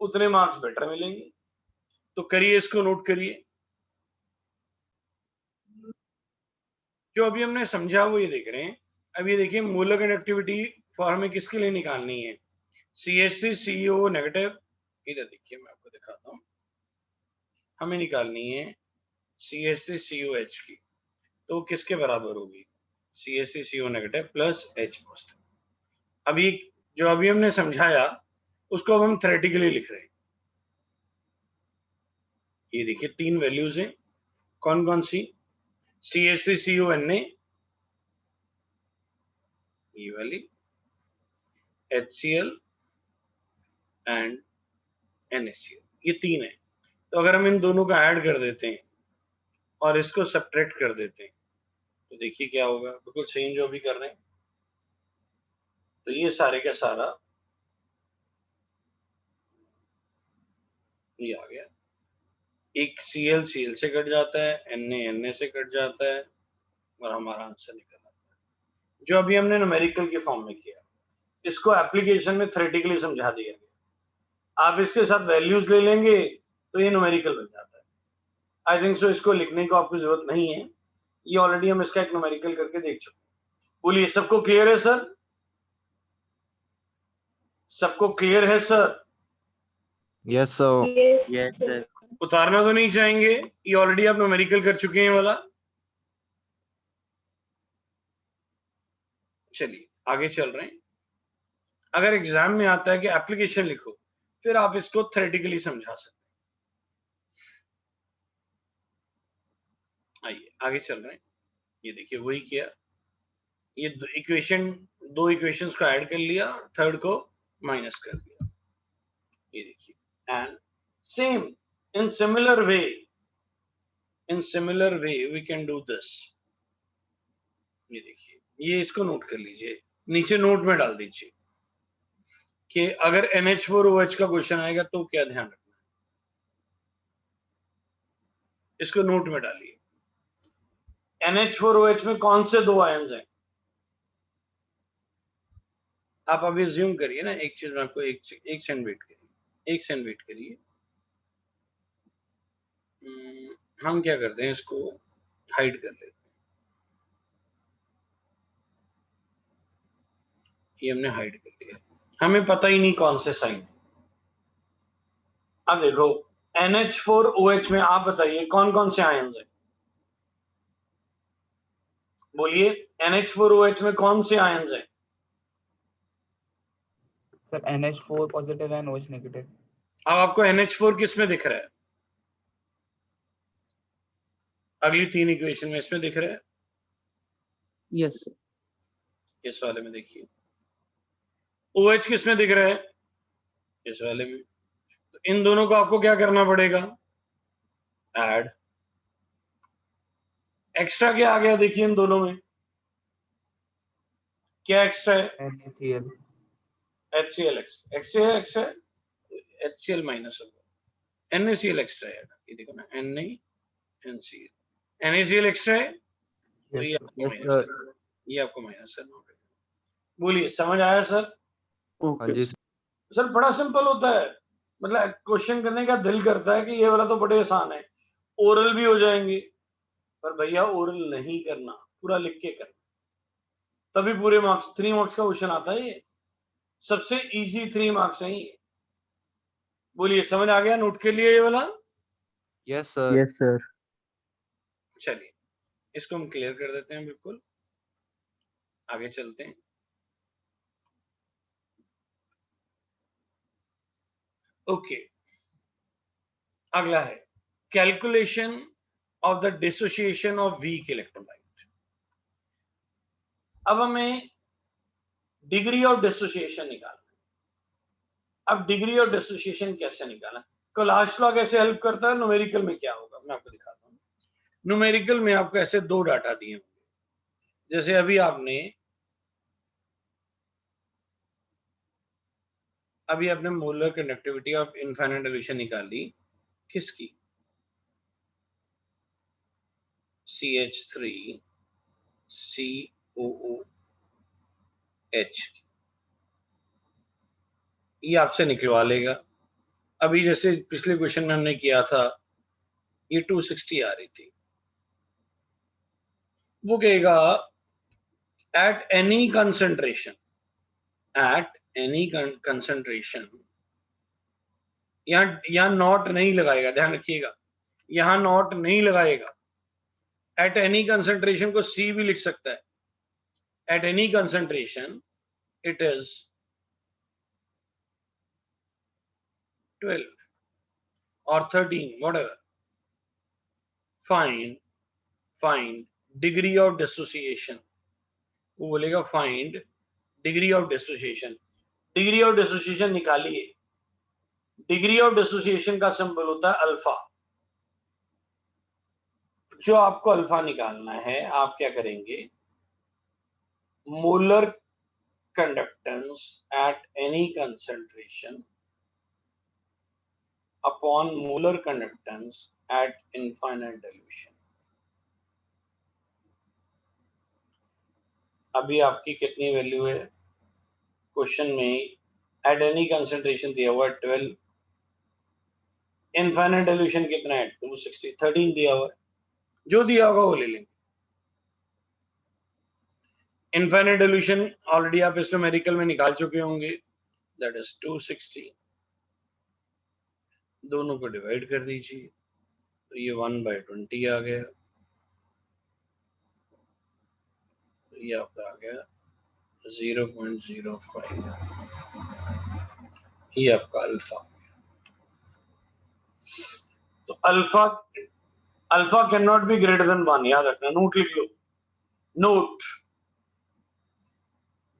उतने मार्क्स बेटर मिलेंगे। तो करिए, इसको नोट करिए। जो अभी हमने समझा वो ये देख रहे हैं। अब ये देखिए, मूलक कंडक्टिविटी फॉर हमें किसके लिए निकालनी है? CH3 CO negative. इधर देखिए, मैं आपको दिखाता हूं, हमें निकालनी है CH3 COH की। तो किसके बराबर होगी? CH3 CO negative plus H positive. अभी जो अभी हमने समझाया उसको अब हम थ्योरेटिकली लिख रहे हैं। ये देखिए 3 वैल्यूज हैं, कौन कौन सी? CH3 CONA, ये वाली, HCl एंड NaCl, ये 3 है। तो अगर हम इन दोनों का ऐड कर देते हैं और इसको सब्ट्रैक्ट कर देते हैं तो देखिए क्या होगा, बिल्कुल सेम जो भी कर रहे हैं। तो ये सारे का सारा ये आ गया, एक Cl Cl से कट जाता है, Na से कट जाता है और हमारा आंसर निकल आता है, जो अभी हमने न्यूमेरिकल के फॉर्म में किया। इसको एप्लीकेशन में थ्योरेटिकली समझा दिया गया। आप इसके साथ वैल्यूज ले लेंगे तो ये न्यूमेरिकल बन जाता है। आई थिंक सो इसको लिखने को आपको जरूरत नहीं है, ये ऑलरेडी हम इसका एक न्यूमेरिकल करके देख चुके हैं। बोलिए, सबको क्लियर है सर? सबको क्लियर है sir? Yes sir. Yes sir. उतारना तो नहीं चाहेंगे? ये ऑलरेडी आप न्यूमेरिकल कर चुके हैं वाला। चलिए आगे चल रहे हैं। अगर एग्जाम में आता है कि एप्लीकेशन लिखो, फिर आप इसको थ्योरेटिकली समझा सकते हैं। आइए आगे चल रहे हैं। ये देखिए वही किया, ये दो इक्वेशंस को ऐड कर लिया, थर्ड को माइनस कर दिया। ये देखिए, and same in similar way we can do this. ये देखिए, ये इसको नोट कर लीजिए, नीचे नोट में डाल दीजिए कि अगर NH4OH का क्वेश्चन आएगा तो क्या ध्यान रखना है, इसको नोट में डालिए। NH4OH में कौन से 2 आयन्स हैं? आप अभी ज्यूम करिए ना, एक चीज में आपको एक सेकंड वेट करिए, हम क्या करते हैं, इसको हाइड कर लेते हैं। ये हमने हाइड कर लिया, हमें पता ही नहीं कौन से साइन। अब देखो, NH4OH में आप बताइए कौन कौन से आयन्स हैं? बोलिए, NH4OH में कौन से आयन्स हैं? Sir NH4 positive and OH negative. अब आपको NH4 किस में दिख रहा है? अगली 3 इक्वेशन में इसमें दिख रहा है। Yes sir. इस वाले में देखिए। OH किस में दिख रहा है? इस वाले में। तो इन दोनों को आपको क्या करना पड़ेगा? ऐड। एक्स्ट्रा क्या आ गया देखिए इन दोनों में, क्या एक्स्ट्रा है? NaCl। HCl एक्स्ट्रा है, HCl माइनस होगा, NaCl एक्स्ट्रा है। ये देखो ना, NaNCl, NaCl एक्स्ट्रा है, तो ये आपको माइनस करना होगा। बोलिए, समझ आया सर? हाँ जी सर बड़ा सिंपल होता है, मतलब क्वेश्चन करने का दिल करता है कि ये वाला तो बड़े आसान है, ओरल भी हो जाएंगे, पर भैया ओरल नहीं करना, पूरा लिख के करना, तभी पूरे मार्क्स। 3 मार्क्स का क्वेश्चन आता है, ये सबसे इजी 3 मार्क्स है ये। बोलिए, समझ आ गया? नोट के लिए ये वाला। Yes sir. Yes sir. चलिए इसको हम क्लियर कर देते हैं, बिल्कुल आगे चलते हैं। ओके, अगला है calculation of the dissociation of weak electrolyte. अब हमें डिग्री ऑफ डिसोसिएशन निकालना है। अब डिग्री ऑफ डिसोसिएशन कैसे निकालना? कोलाश लॉ कैसे हेल्प करता है? न्यूमेरिकल में क्या होगा मैं आपको दिखाता हूँ। न्यूमेरिकल में आपको ऐसे दो डाटा दिए होंगे, जैसे अभी आपने molar conductivity of infinite dilution निकाली, किसकी? CH3 COOH, ये आपसे निकलवा लेगा। अभी जैसे पिछले क्वेश्चन में हमने किया था, ये 260 आ रही थी, वो कहेगा एट एनी कंसंट्रेशन, यहां नॉट नहीं लगाएगा, ध्यान रखिएगा, यहां नॉट नहीं लगाएगा। एट एनी कंसंट्रेशन को सी भी लिख सकता है। Eight any concentration it is 12 और 13 whatever. Find degree of dissociation. वो बोलेगा find degree of dissociation. degree of dissociation निकालिए। degree of dissociation का सिंबल होता है अल्फा। जो आपको अल्फा निकालना है, आप क्या करेंगे? Molar conductance eight any concentration upon molar conductance at infinite dilution. अभी आपकी कितनी वैल्यू है? क्वेश्चन में एट एनी कंसंट्रेशन दिया हुआ है 12, इनफाइनाइट डिल्यूशन कितना है? 260, 13 दिया हुआ है, जो दिया होगा वो ले लेंगे। इनफाइनाइट डिल्यूशन ऑलरेडी आप इस न्यूमेरिकल में निकाल चुके होंगे, दैट इज 260। दोनों को डिवाइड कर दीजिए, तो ये 1/20 आ गया, तो ये आपका आ गया 0.05, ये आपका अल्फा। तो alpha can not be greater than 1, याद रखना, नोट लिख लो। Note,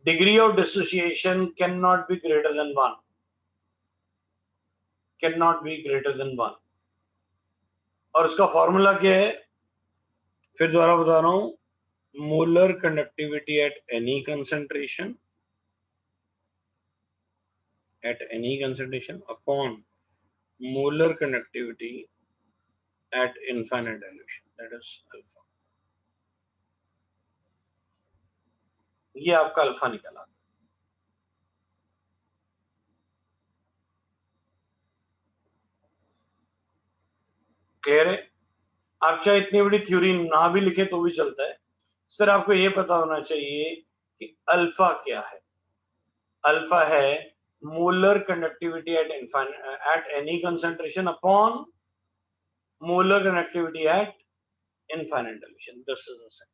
degree of dissociation can not be greater than 1, can not be greater than 1। और उसका फॉर्मूला क्या है? फिर दोबारा बता रहा हूं, molar conductivity at any concentration upon molar conductivity at infinite dilution, that is alpha. ये आपका अल्फा निकला। क्लियर है? आप चाहे इतनी बड़ी थ्योरी ना भी लिखे तो भी चलता है, सर आपको ये पता होना चाहिए कि अल्फा क्या है। अल्फा है molar conductivity at any concentration upon molar conductivity at infinite dilution. This is the same.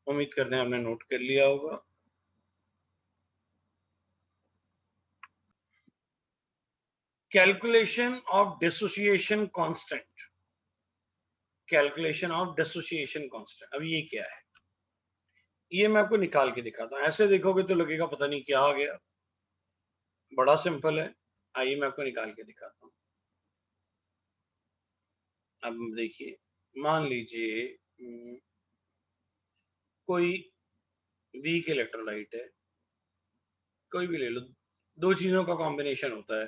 उम्मीद करते हैं आपने नोट कर लिया होगा। Calculation of dissociation constant, calculation of dissociation constant. अब ये क्या है? ये मैं आपको निकाल के दिखाता हूं। ऐसे देखोगे तो लगेगा पता नहीं क्या आ गया, बड़ा सिंपल है। आइए मैं आपको निकाल के दिखाता हूं। अब देखिए, मान लीजिए कोई वीक इलेक्ट्रोलाइट है, कोई भी ले लो, दो चीजों का कॉम्बिनेशन होता है।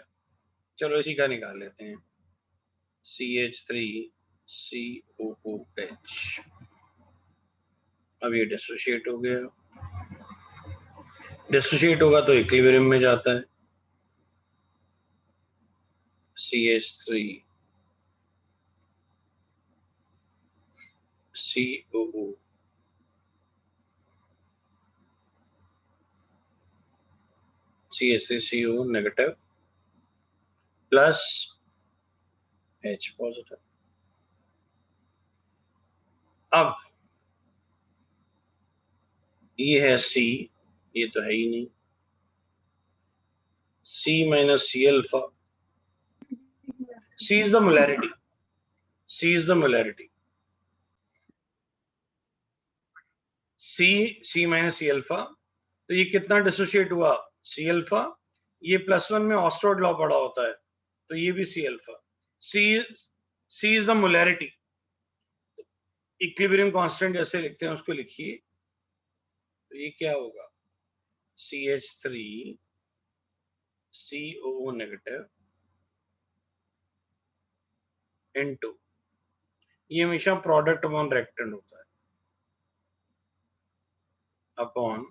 चलो इसी का निकाल लेते हैं, CH3COOH। अब ये डिसोशिएट हो गया, डिसोशिएट होगा तो इक्विलिब्रियम में जाता है, CH3COO, CH3CO negative plus H positive. अब ये है C, ये तो है ही नहीं, C minus C alpha. C is the molarity, C is the molarity। C minus C alpha, तो ये कितना डिसोशिएट हुआ, सी अल्फा। ये +1 में ऑस्ट्रोड लॉ पड़ा होता है, तो ये भी C alpha. C is the molarity, equilibrium constant जैसे लिखते हैं उसको लिखिए, तो ये क्या होगा, CH3 COO नेगेटिव इनटू, ये हमेशा प्रोडक्ट अपॉन रिएक्टेंट होता है, अपॉन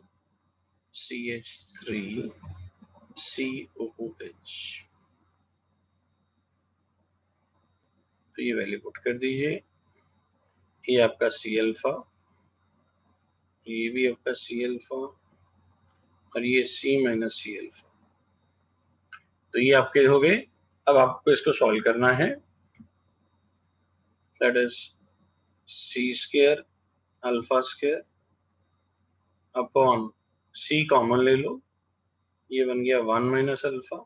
CH3 COOH। तो ये वैल्यू पुट कर दीजिए, ये आपका सी अल्फा, ये भी आपका सी अल्फा, और ये C माइनस सी अल्फा। तो ये आपके हो गए। अब आपको इसको सॉल्व करना है, that is C square alpha square upon C common ले लो, ये बन गया 1 माइनस अल्फा,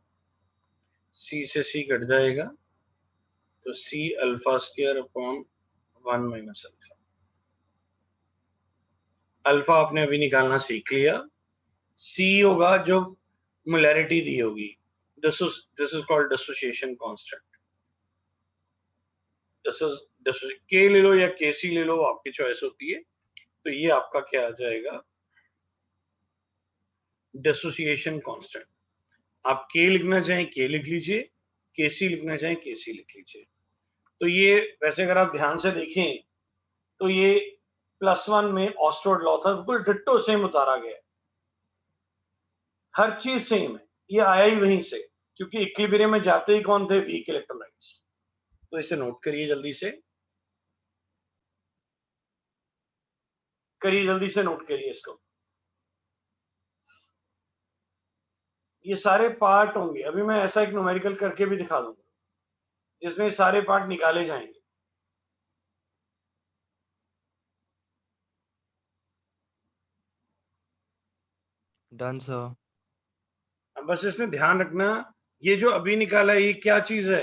C से C कट जाएगा, तो C alpha square upon 1 minus alpha. Alpha आपने अभी निकालना सीख लिया, C होगा जो मोलैरिटी दी होगी, this is called dissociation constant. के ले लो या केसी ले लो, आपकी चॉइस होती है। तो ये आपका क्या आ जाएगा, डिसोसिएशन कांस्टेंट। आप के लिखना चाहें के लिख लीजिए, केसी लिखना चाहें केसी लिख लीजिए। तो ये वैसे अगर आप ध्यान से देखें तो ये +1 में ऑस्ट्रोड लॉ था, बिल्कुल डिट्टो सेम उतारा गया, हर चीज सेम है, ये आया ही वहीं से, क्योंकि इक्विलिब्रियम में जाते ही कौन थे, वीक इलेक्ट्रोलाइट्स। तो इसे नोट करिए, जल्दी से करिए, जल्दी से नोट करिए इसको। ये सारे पार्ट होंगे, अभी मैं ऐसा एक न्यूमेरिकल करके भी दिखा दूंगा जिसमें सारे पार्ट निकाले जाएंगे। Done, sir. अब बस इसमें ध्यान रखना, ये जो अभी निकाला है ये क्या चीज है,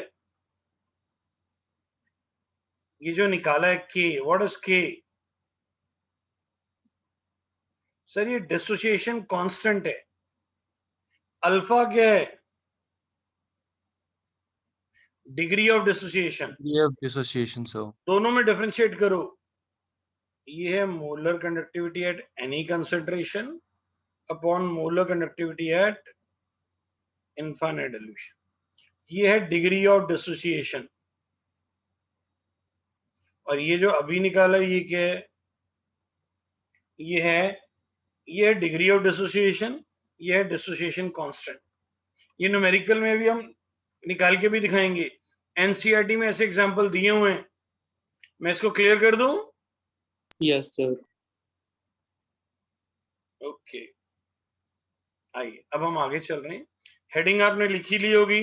ये जो निकाला है के, व्हाट इज के, सर ये डिसोसिएशन कांस्टेंट है। अल्फा क्या है, degree of dissociation. Degree of dissociation, sir. दोनों में डिफरेंशिएट करो, ये है molar conductivity at any concentration upon molar conductivity at infinite dilution, ये है डिग्री ऑफ डिसोसिएशन। और ये जो अभी निकाला ये क्या है, ये है डिग्री ऑफ डिसोसिएशन, ये है डिसोसिएशन कांस्टेंट। ये न्यूमेरिकल में भी हम निकाल के भी दिखाएंगे, एनसीईआरटी में ऐसे एग्जांपल दिए हुए हैं। मैं इसको क्लियर कर दूं? Yes sir. ओके, आइए अब हम आगे चल रहे हैं। हेडिंग आपने लिखी ली होगी,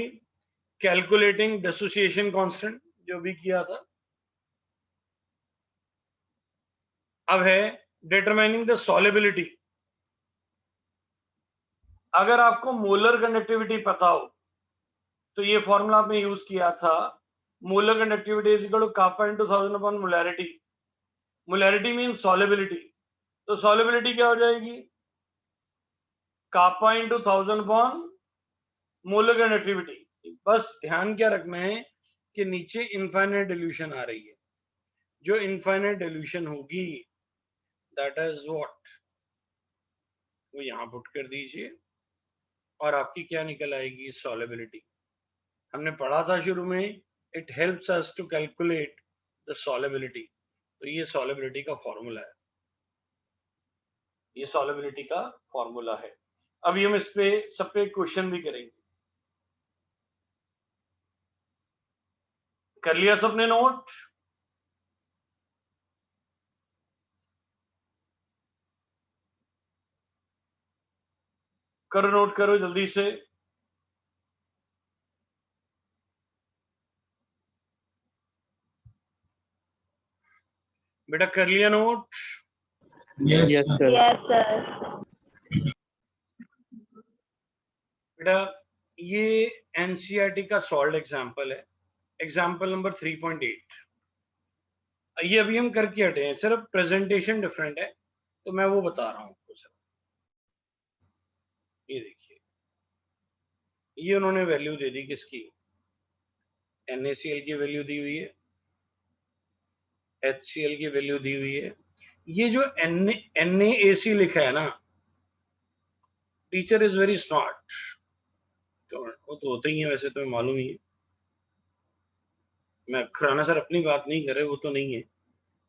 कैलकुलेटिंग डिसोसिएशन कांस्टेंट, जो भी किया था। अब है डिटरमाइनिंग द सॉल्युबिलिटी। अगर आपको मोलर कंडक्टिविटी पता हो तो ये फॉर्मूला आपने यूज किया था, molar conductivity is equal to kappa into 1000 upon molarity. Molarity means solubility, तो सॉल्युबिलिटी क्या हो जाएगी, kappa into 1000 upon molar conductivity. बस ध्यान क्या रखना है कि नीचे इनफाइनाइट डिल्यूशन आ रही है, जो इनफाइनाइट डिल्यूशन होगी दैट इज व्हाट, वो यहां पुट कर दीजिए और आपकी क्या निकल आएगी, सॉल्युबिलिटी। हमने पढ़ा था शुरू में, it helps us to calculate the solubility. तो ये सॉल्युबिलिटी का फॉर्मूला है, ये सॉल्युबिलिटी का फॉर्मूला है। अभी हम इस पे सब पे क्वेश्चन भी करेंगे। कर लिया सबने नोट? करो, नोट करो जल्दी से। बेटा कर लिया note? Yes sir. Yes sir. बेटा ये एनसीईआरटी का सॉल्व एग्जांपल है, एग्जांपल नंबर 3.8। ये अभी हम करके हटे हैं, सिर्फ प्रेजेंटेशन डिफरेंट है, तो मैं वो बता रहा हूँ आपको सर। ये देखिए, ये उन्होंने वैल्यू दे दी किसकी, NaCl की वैल्यू दी हुई है, HCl की वैल्यू दी हुई है। ये जो NaAC लिखा है ना, टीचर इज वेरी स्मार्ट, तो वो तो होते ही है, वैसे तो मालूम ही है। मैं खुराना सर अपनी बात नहीं कर रहे, वो तो नहीं है,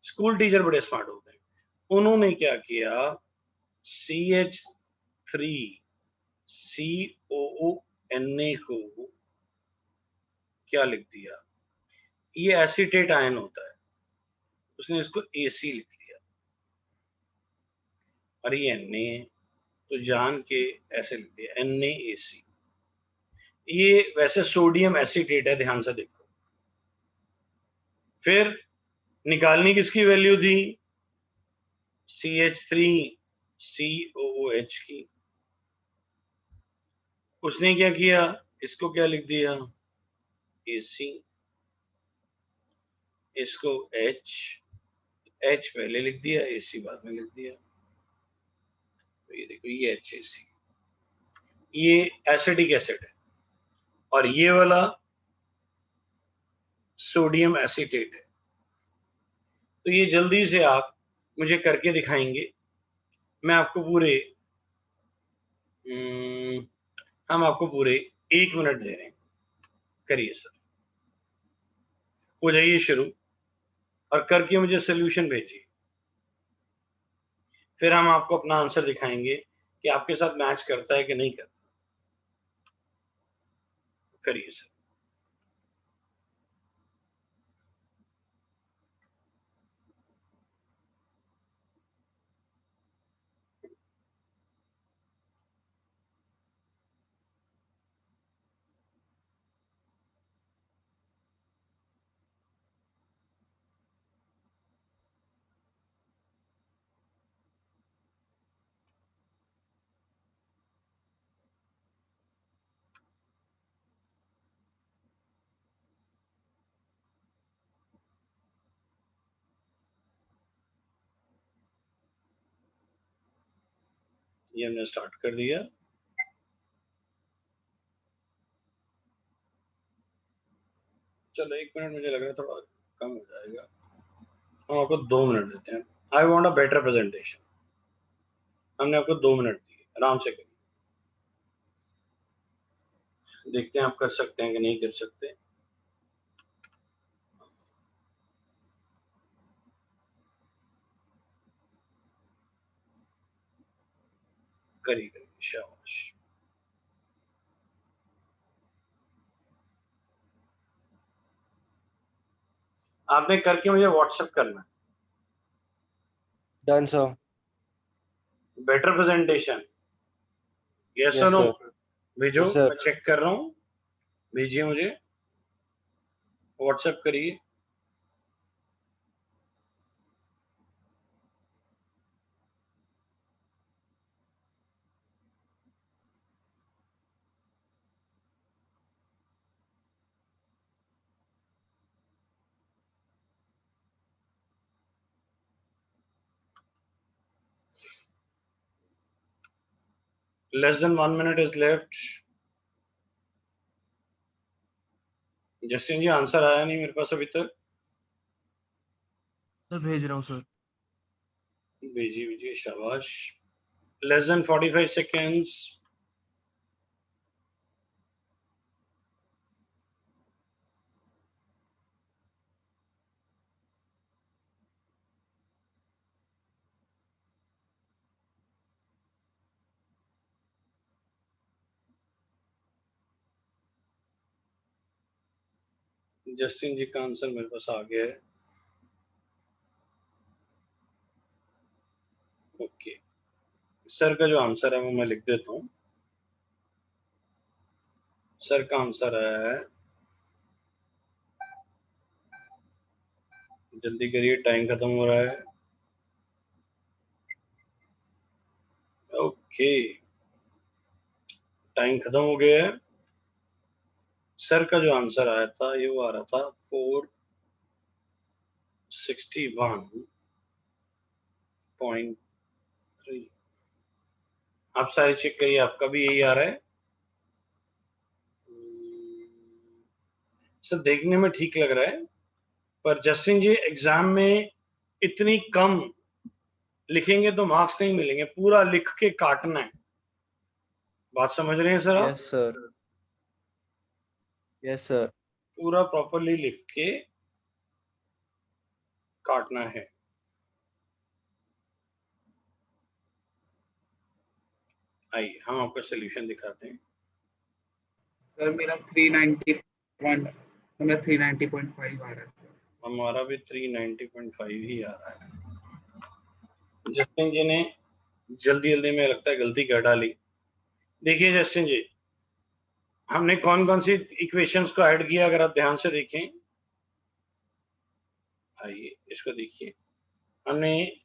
स्कूल टीचर बड़े स्मार्ट होते हैं। उन्होंने क्या किया, CH3COONA को क्या लिख दिया, ये एसीटेट आयन होता है, उसने इसको AC लिख दिया, और ये Na तो जान के ऐसे लिख दिया NaAC। ये वैसे सोडियम एसीटेट है, ध्यान से देखो। फिर निकालनी किसकी वैल्यू थी, CH3COOH की। उसने क्या किया, इसको क्या लिख दिया, AC, इसको H पहले लिख दिया, AC बाद में लिख दिया। तो ये देखो, ये HAC, ये एसिडिक एसिड है, और ये वाला सोडियम एसीटेट है। तो ये जल्दी से आप मुझे करके दिखाएंगे, मैं आपको पूरे हम आपको पूरे 1 मिनट दे रहे हैं, करिए सर, हो जाइए शुरू, और करके मुझे सोल्यूशन भेजिए, फिर हम आपको अपना आंसर दिखाएंगे कि आपके साथ मैच करता है कि नहीं करता। करिए सर। ये हमने स्टार्ट कर दिया। चलो 1 मिनट, मुझे लग रहा है थोड़ा कम हो जाएगा, हम आपको 2 मिनट देते हैं। I want a better presentation. हमने आपको 2 मिनट दिए, आराम से करिए, देखते हैं आप कर सकते हैं कि नहीं कर सकते। करिए करिए, शाबाश। आपने करके मुझे व्हाट्सएप करना है, Done, sir. Better presentation, yes Yes, और नो, sir. भेजो, Yes, sir. मैं चेक कर रहा हूँ, भेजिए मुझे, व्हाट्सएप करिए। Less than 1 minute is left. Justin ji, answer आया नहीं मेरे पास अभी तक। सर भेज रहा हूँ सर। भेजिए भेजिए, शाबाश। Less than 45 seconds. जस्टिन जी का आंसर मेरे पास आ गया है। ओके, सर का जो आंसर है वो मैं लिख देता हूँ। सर का आंसर है, जल्दी करिए, टाइम खत्म हो रहा है। ओके, टाइम खत्म हो गया है। सर का जो आंसर आया था, ये वो आ रहा था 461.2 3। आप सारे चेक करिए, आपका भी यही आ रहा है। सर देखने में ठीक लग रहा है, पर जस्टिन जी एग्जाम में इतनी कम लिखेंगे तो मार्क्स नहीं मिलेंगे, पूरा लिख के काटना है। बात समझ रहे हैं सर आप? Yes, sir. Yes, sir. पूरा प्रॉपरली लिख के काटना है। आइए हम आपको सोल्यूशन दिखाते हैं। सर मेरा 390.1 तो मेरा 390.5 आ रहा है सर। हमारा भी 390.5 ही आ रहा है। जस्टिन जी ने जल्दी जल्दी में लगता है गलती कर डाली। देखिए जस्टिन जी, हमने कौन कौन सी इक्वेशंस को ऐड किया, अगर आप ध्यान से देखें। आइए इसको देखिए, हमने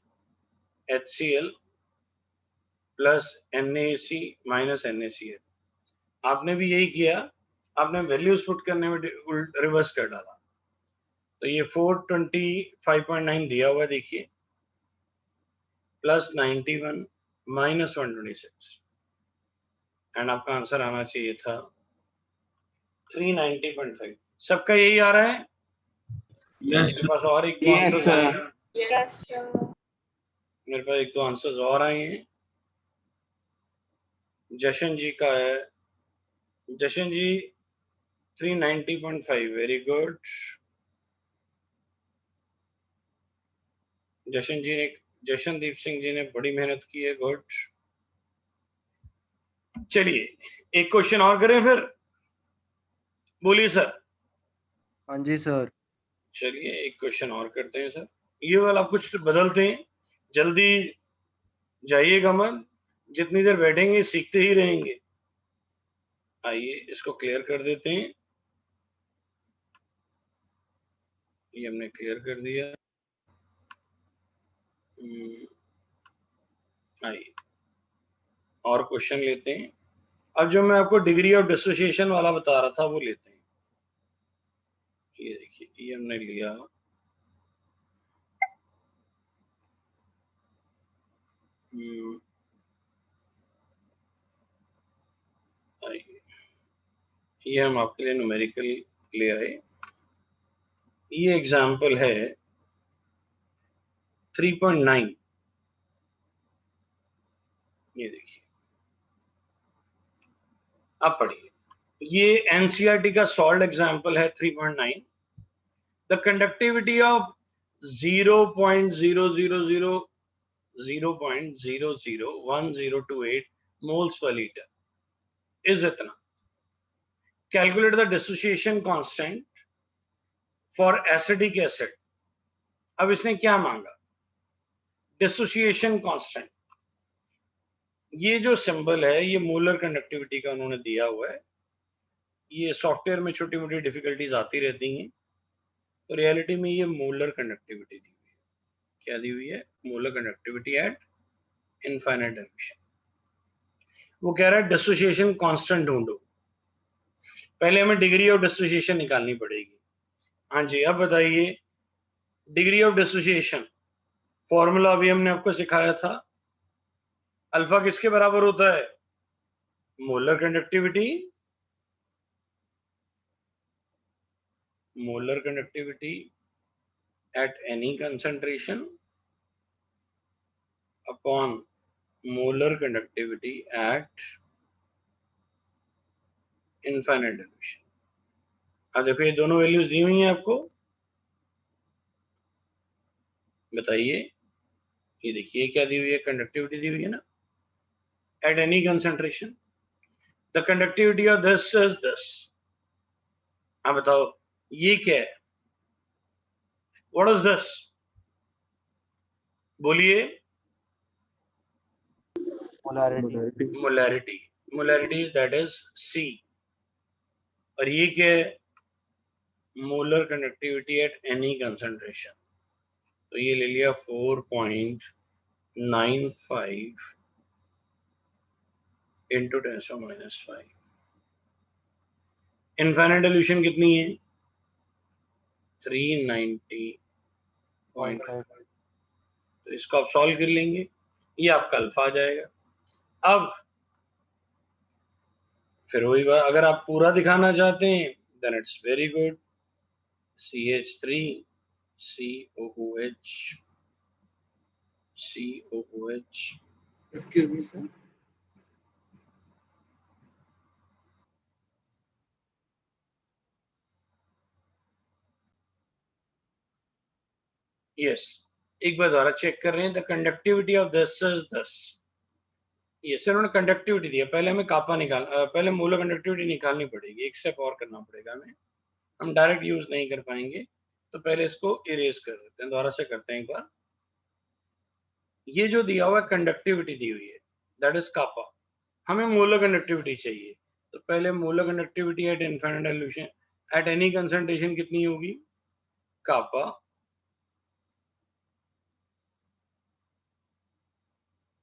HCl plus NaC minus NaCl, आपने भी यही किया, आपने वैल्यूज पुट करने में रिवर्स कर डाला। तो ये 425.9 दिया हुआ है, देखिए, प्लस 91 माइनस 126, एंड आपका आंसर आना चाहिए था 390.5। सबका यही आ रहा है? मेरे पास और एक दो आंसर्स आए हैं। Yes, sir. मेरे पास एक दो आंसर्स और आए हैं। जशन जी का है, जशन जी 390.5, वेरी गुड। जशनदीप सिंह जी ने बड़ी मेहनत की है, गुड। चलिए एक क्वेश्चन और करें फिर, बोलिए सर। हाँ जी सर। चलिए एक क्वेश्चन और करते हैं सर। ये वाला आप कुछ बदलते हैं, जल्दी जाइएगा मत, जितनी देर बैठेंगे सीखते ही रहेंगे। आइए इसको क्लियर कर देते हैं, ये हमने क्लियर कर दिया। आइए और क्वेश्चन लेते हैं। अब जो मैं आपको डिग्री ऑफ डिसोसिएशन वाला बता रहा था वो लेते हैं। ये देखिए, ये हमने लिया, आइए ये हम आपके लिए न्यूमेरिकल ले आए। ये एग्जाम्पल है 3.9, ये देखिए, आप पढ़िए। ये एनसीईआरटी का सॉल्व एग्जाम्पल है 3.9। The conductivity of 0.000001028 moles per litre is इतना। Calculate the dissociation constant for acidic acid. अब इसने क्या मांगा? Dissociation constant. ये जो सिंबल है ये मोलर कंडक्टिविटी का उन्होंने दिया हुआ है। ये सॉफ्टवेयर में छोटी मोटी डिफिकल्टीज आती रहती हैं, तो रियलिटी में ये मोलर कंडक्टिविटी दी हुई है। क्या दी हुई है? Molar conductivity at infinite dimension. वो कह रहा है डिसोसिएशन कांस्टेंट ढूंढो। पहले हमें डिग्री ऑफ डिसोसिएशन निकालनी पड़ेगी। हाँ जी, अब बताइए डिग्री ऑफ डिसोसिएशन फॉर्मूला अभी हमने आपको सिखाया था। अल्फा किसके बराबर होता है? Molar conductivity at any concentration upon molar conductivity at infinite dilution। अब देखो ये दोनों वैल्यूज दी हुई हैं आपको, बताइए। ये देखिए क्या दी हुई है? कंडक्टिविटी दी हुई है ना, at any concentration the conductivity of this is this। अब बताओ ये क्या है? what is this? बोलिए। molarity that is C। और ये क्या है? Molar conductivity at any concentration. तो ये ले लिया 4.95 इंटू 10⁻⁵। इनफाइनाइट डिल्यूशन कितनी है? 390.5। तो इसको आप सॉल्व कर लेंगे। ये आपका अल्फा आ जाएगा। अब फिर वही बात, अगर आप पूरा दिखाना चाहते हैं then it's very good, CH3 COOH COOH। Excuse me, sir. Yes, एक बार दोबारा चेक कर रहे हैं। The conductivity of this is this. ये सर उन्होंने कंडक्टिविटी दिया, पहले हमें कापा पहले मोलर कंडक्टिविटी निकालनी पड़ेगी, एक स्टेप और करना पड़ेगा हमें, हम डायरेक्ट यूज नहीं कर पाएंगे, तो पहले इसको इरेज कर देते हैं, दोबारा से करते हैं एक बार। ये जो दिया हुआ है कंडक्टिविटी दी हुई है दैट इज कापा, हमें मोलर कंडक्टिविटी चाहिए, तो पहले molar conductivity at infinite dilution eight any concentration कितनी होगी, कापा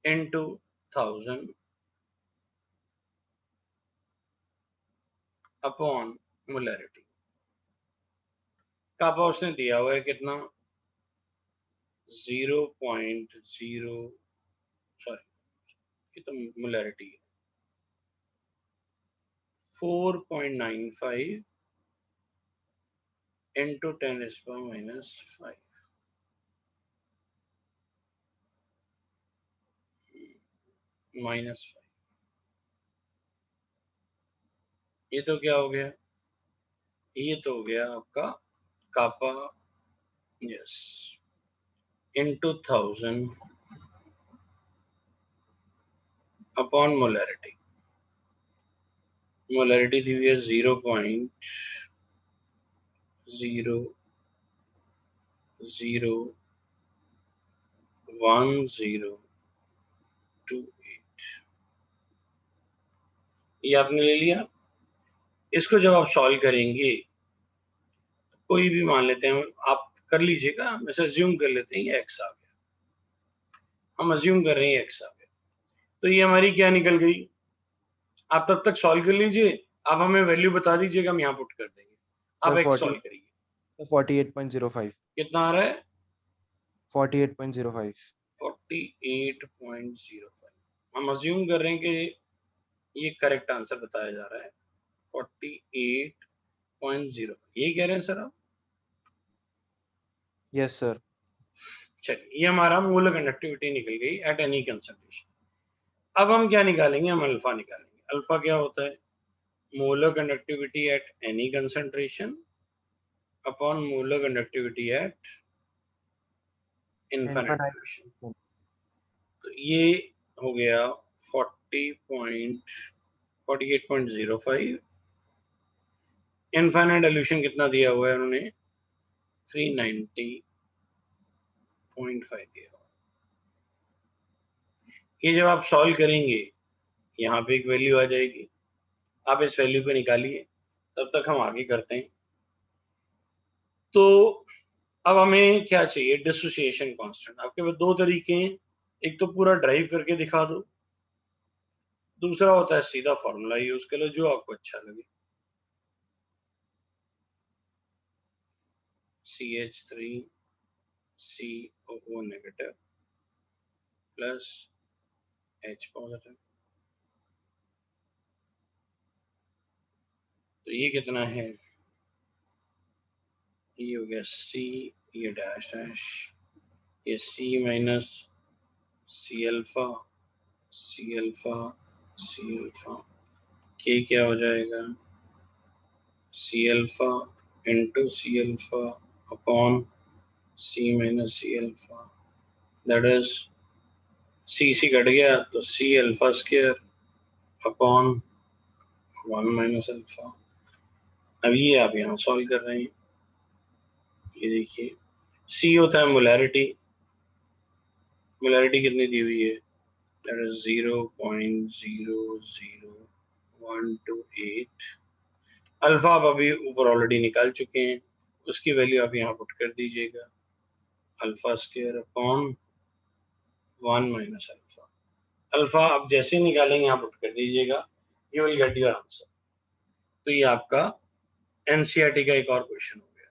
इनटू 1000 अपॉन मोलैरिटी। कापा उसने दिया हुआ है कितना, 0.0, सॉरी ये तो मोलैरिटी है, 4.95 into 10⁻⁵ -5। ये तो क्या हो गया, ये तो हो गया आपका kappa, yes, into 1000 upon molarity. Molarity थी 0.001028। ये आपने ले लिया। इसको जब आप सॉल्व करेंगे, कोई भी मान लेते हैं, आप कर लीजिएगा, हम ऐसे अज्यूम कर लेते हैं ये x आ गया, हम अज्यूम कर रहे हैं x आ गया, तो ये हमारी क्या निकल गई, आप तब तक सॉल्व कर लीजिए, आप हमें वैल्यू बता दीजिएगा, हम यहाँ पुट कर देंगे, आप सर, x सॉल्व करिए। 48.05। कितना आ रहा है, 48.05। 48.05। हम अज्यूम कर रहे हैं कि ये करेक्ट आंसर बताया जा रहा है, 48.05, ये कह रहे हैं सर आप। Yes sir. चलिए, ये हमारा मोलर कंडक्टिविटी निकल गई एट एनी कंसंट्रेशन। अब हम क्या निकालेंगे, हम अल्फा निकालेंगे। अल्फा क्या होता है, molar conductivity at any concentration upon molar conductivity at infinite Infinite. Dilution. तो ये हो गया 48.05। इनफाइनाइट डाइल्यूशन कितना दिया हुआ है उन्होंने, 390.5 दिया हुआ। ये जब आप सॉल्व करेंगे, यहाँ पे एक वैल्यू आ जाएगी, आप इस वैल्यू को निकालिए, तब तक हम आगे करते हैं। तो अब हमें क्या चाहिए, डिसोसिएशन कांस्टेंट। आपके पास दो तरीके हैं, एक तो पूरा ड्राइव करके दिखा दो, दूसरा होता है सीधा फॉर्मूला यूज कर लो, जो आपको अच्छा लगे। CH3 COO negative plus H positive, तो ये कितना है, ये हो गया C, ये डैश डैश, ये C minus C alpha C alpha C alpha, के क्या हो जाएगा, C alpha into C alpha upon C minus C alpha, that is C cut गया तो C alpha square upon 1 minus alpha. अब ये आप यहाँ सॉल्व कर रहे हैं, ये देखिए C होता है मोलैरिटी, मोलैरिटी कितनी दी हुई है, दैट इज 0.00128। अल्फा आप अभी ऊपर ऑलरेडी निकाल चुके हैं, उसकी वैल्यू आप यहाँ पुट कर दीजिएगा, alpha square upon 1 minus alpha. Alpha आप जैसे निकालेंगे यहाँ पुट कर दीजिएगा, you will get your answer. तो ये आपका एनसीईआरटी का एक और क्वेश्चन हो गया।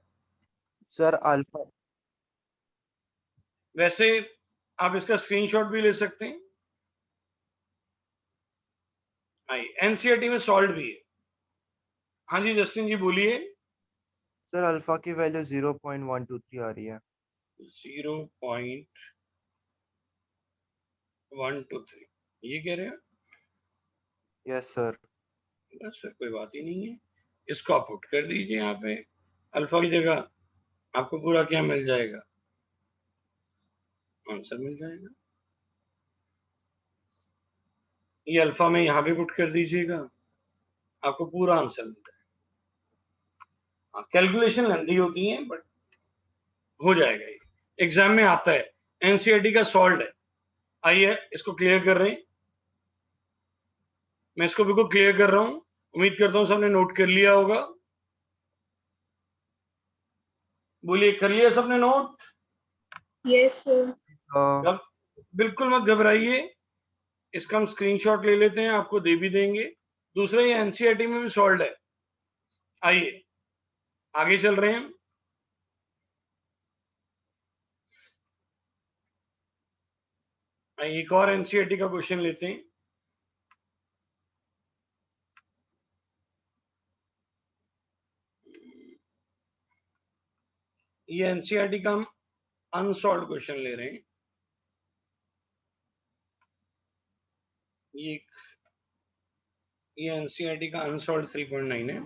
Sir alpha. वैसे आप इसका स्क्रीनशॉट भी ले सकते हैं। एनसीईआरटी में सॉल्व भी है। हाँ जी जस्टिन जी बोलिए। सर अल्फा की वैल्यू 0.123 आ रही है। 0.123 ये कह रहे हैं? Yes sir. बस सर कोई बात ही नहीं है, इसको आप पुट कर दीजिए यहाँ पे अल्फा की जगह, आपको पूरा क्या मिल जाएगा, आंसर मिल जाएगा। ये अल्फा में यहाँ भी पुट कर दीजिएगा, आपको पूरा आंसर मिल जाएगा। कैलकुलेशन लेंथी होती है बट हो जाएगा, ये एग्जाम में आता है, एनसीईआरटी का सॉल्व है। आइए इसको क्लियर कर रहे हैं, मैं इसको बिल्कुल क्लियर कर रहा हूं, उम्मीद करता हूं सबने नोट कर लिया होगा। बोलिए कर लिया सबने नोट? Yes, sir. अब बिल्कुल मत घबराइए, इसका हम स्क्रीनशॉट ले लेते हैं, आपको दे भी देंगे। दूसरा ये एनसीईआरटी में भी सॉल्व है। आइए आगे चल रहे हैं। एक और एनसीईआरटी का क्वेश्चन लेते हैं। ये एनसीईआरटी का हम अनसॉल्व क्वेश्चन ले रहे हैं। ये एनसीईआरटी का अनसॉल्व 3.9 है।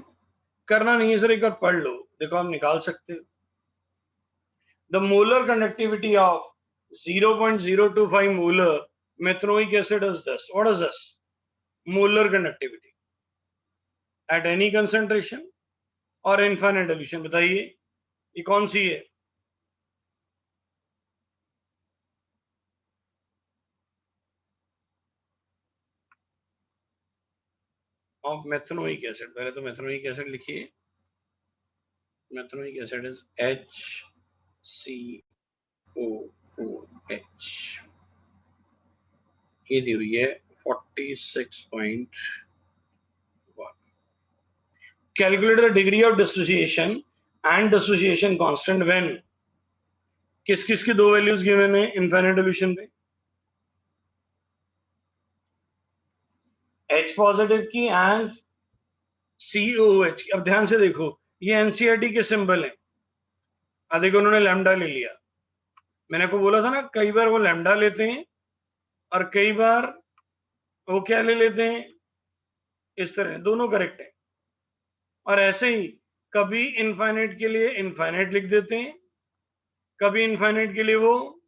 करना नहीं है सर, एक बार पढ़ लो, देखो आप निकाल सकते हो। The molar conductivity of 0.025 molar methanoic acid is this. What is this? Molar conductivity at any concentration और इनफाइनाइट डिल्यूशन। बताइए ये कौन सी है? Of methanoic acid. पहले तो मेथनोइक एसिड लिखिए। Methanoic acid is HCOOH। ये दी हुई है 46.1। Calculate the degree of dissociation and dissociation constant when. किस किस की दो वैल्यूज गिवन है इनफाइनाइट डिल्यूशन पे? H पॉजिटिव की एंड COOH की। अब ध्यान से देखो, ये एनसीईआरटी के सिंबल हैं। देखो उन्होंने लैम्डा ले लिया। मैंने आपको बोला था ना, कई बार वो लैम्डा लेते हैं और कई बार वो क्या ले लेते हैं, इस तरह। दोनों करेक्ट है। और ऐसे ही कभी इनफाइनाइट के लिए इनफाइनाइट लिख देते हैं, कभी इनफाइनाइट के लिए वो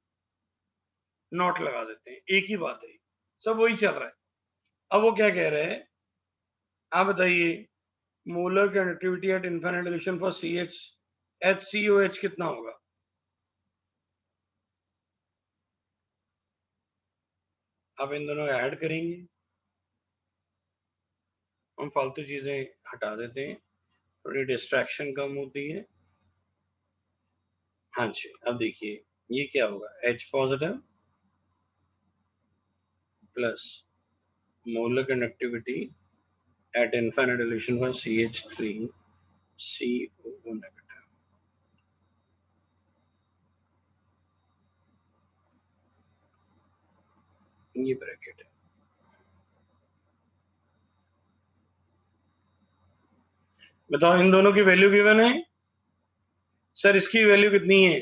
नॉट लगा देते हैं। एक ही बात है, सब वही चल रहा है। अब वो क्या कह रहे हैं, आप बताइए। Molar conductivity at infinite dilution for HCOH कितना होगा? आप इन दोनों को ऐड करेंगे, हम फालतू चीजें हटा देते हैं, थोड़ी डिस्ट्रैक्शन कम होती है। हाँ जी, अब देखिए ये क्या होगा, H positive plus molar conductivity at infinite dilution for CH3 CO negative. ये ब्रैकेट है। बताओ इन दोनों की वैल्यू गिवन है। सर इसकी वैल्यू कितनी है?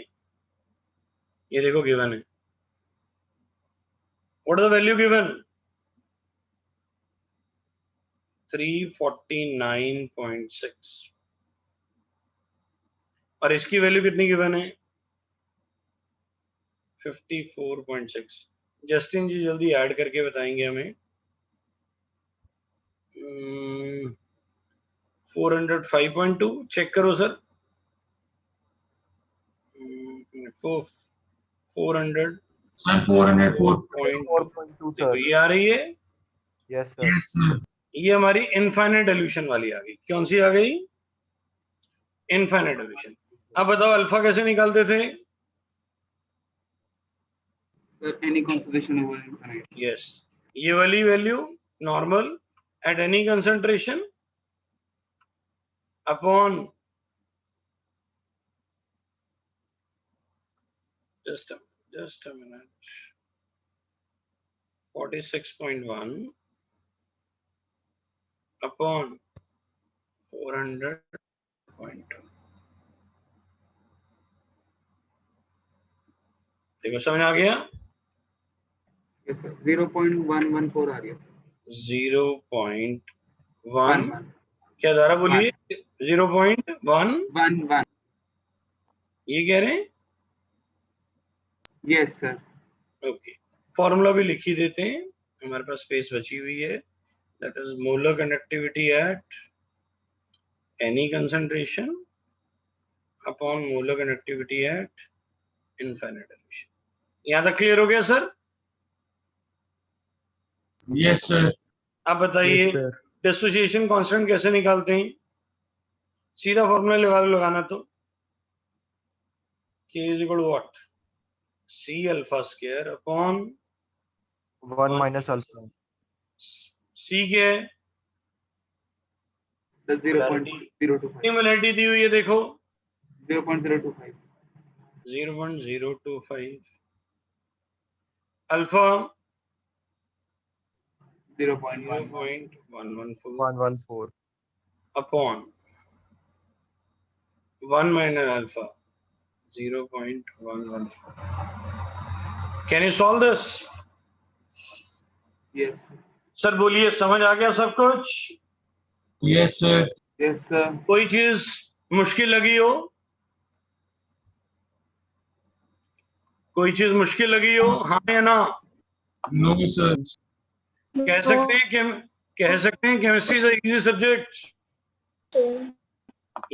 ये देखो गिवन है। What is the value given? 349.6। और इसकी वैल्यू कितनी गिवन है? 54.6। जस्टिन जी जल्दी ऐड करके बताएंगे हमें। 405.2 चेक करो सर। 400 सर 404। 4.2 देखो सर। ये आ रही है। Yes sir. Yes sir. ये हमारी इनफाइनाइट डिल्यूशन वाली आ गई। कौन सी आ गई? Infinite dilution. अब बताओ अल्फा कैसे निकालते थे? Sir, any concentration over infinite. Yes, ये वाली value normal at any concentration upon just a minute, 46.1 upon 400.2. देखो समझ आ गया? Yes, sir. 0.114 आ रही है सर. 0.1 1 क्या द्वारा बोलिए? 0.1 1 ये कह रहे हैं? Yes sir. ओके, फॉर्मूला भी लिख ही देते हैं, हमारे पास स्पेस बची हुई है. That is molar conductivity at any concentration upon molar conductivity at infinite dilution. यहां तक क्लियर हो गया सर? Yes, sir. अब बताइए Yes, sir. डिसोसिएशन कांस्टेंट कैसे निकालते हैं? सीधा फॉर्मूला लगाना तो K is equal to what? C alpha square upon 1 minus alpha. C क्या है? The 0.025. सिमिलरिटी दी हुई है, देखो 0.025. 0.025. Alpha 0.1. 0.114 114. upon 1 minus alpha 0.114. Can you solve this? Yes sir. Sir बोलिए, समझ आ गया सब कुछ? Yes, sir. Yes sir. कोई चीज मुश्किल लगी हो? कोई चीज मुश्किल लगी हो? हाँ या ना? No, sir. कह सकते हैं chemistry is easy subject.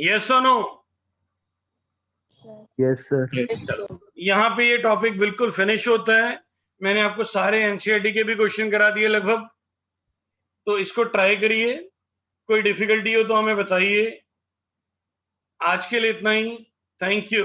Yes और नो? Yes, sir. यहाँ पे ये टॉपिक बिल्कुल फिनिश होता है. मैंने आपको सारे एनसीईआरटी के भी क्वेश्चन करा दिए लगभग, तो इसको ट्राई करिए. कोई डिफिकल्टी हो तो हमें बताइए. आज के लिए इतना ही. Thank you.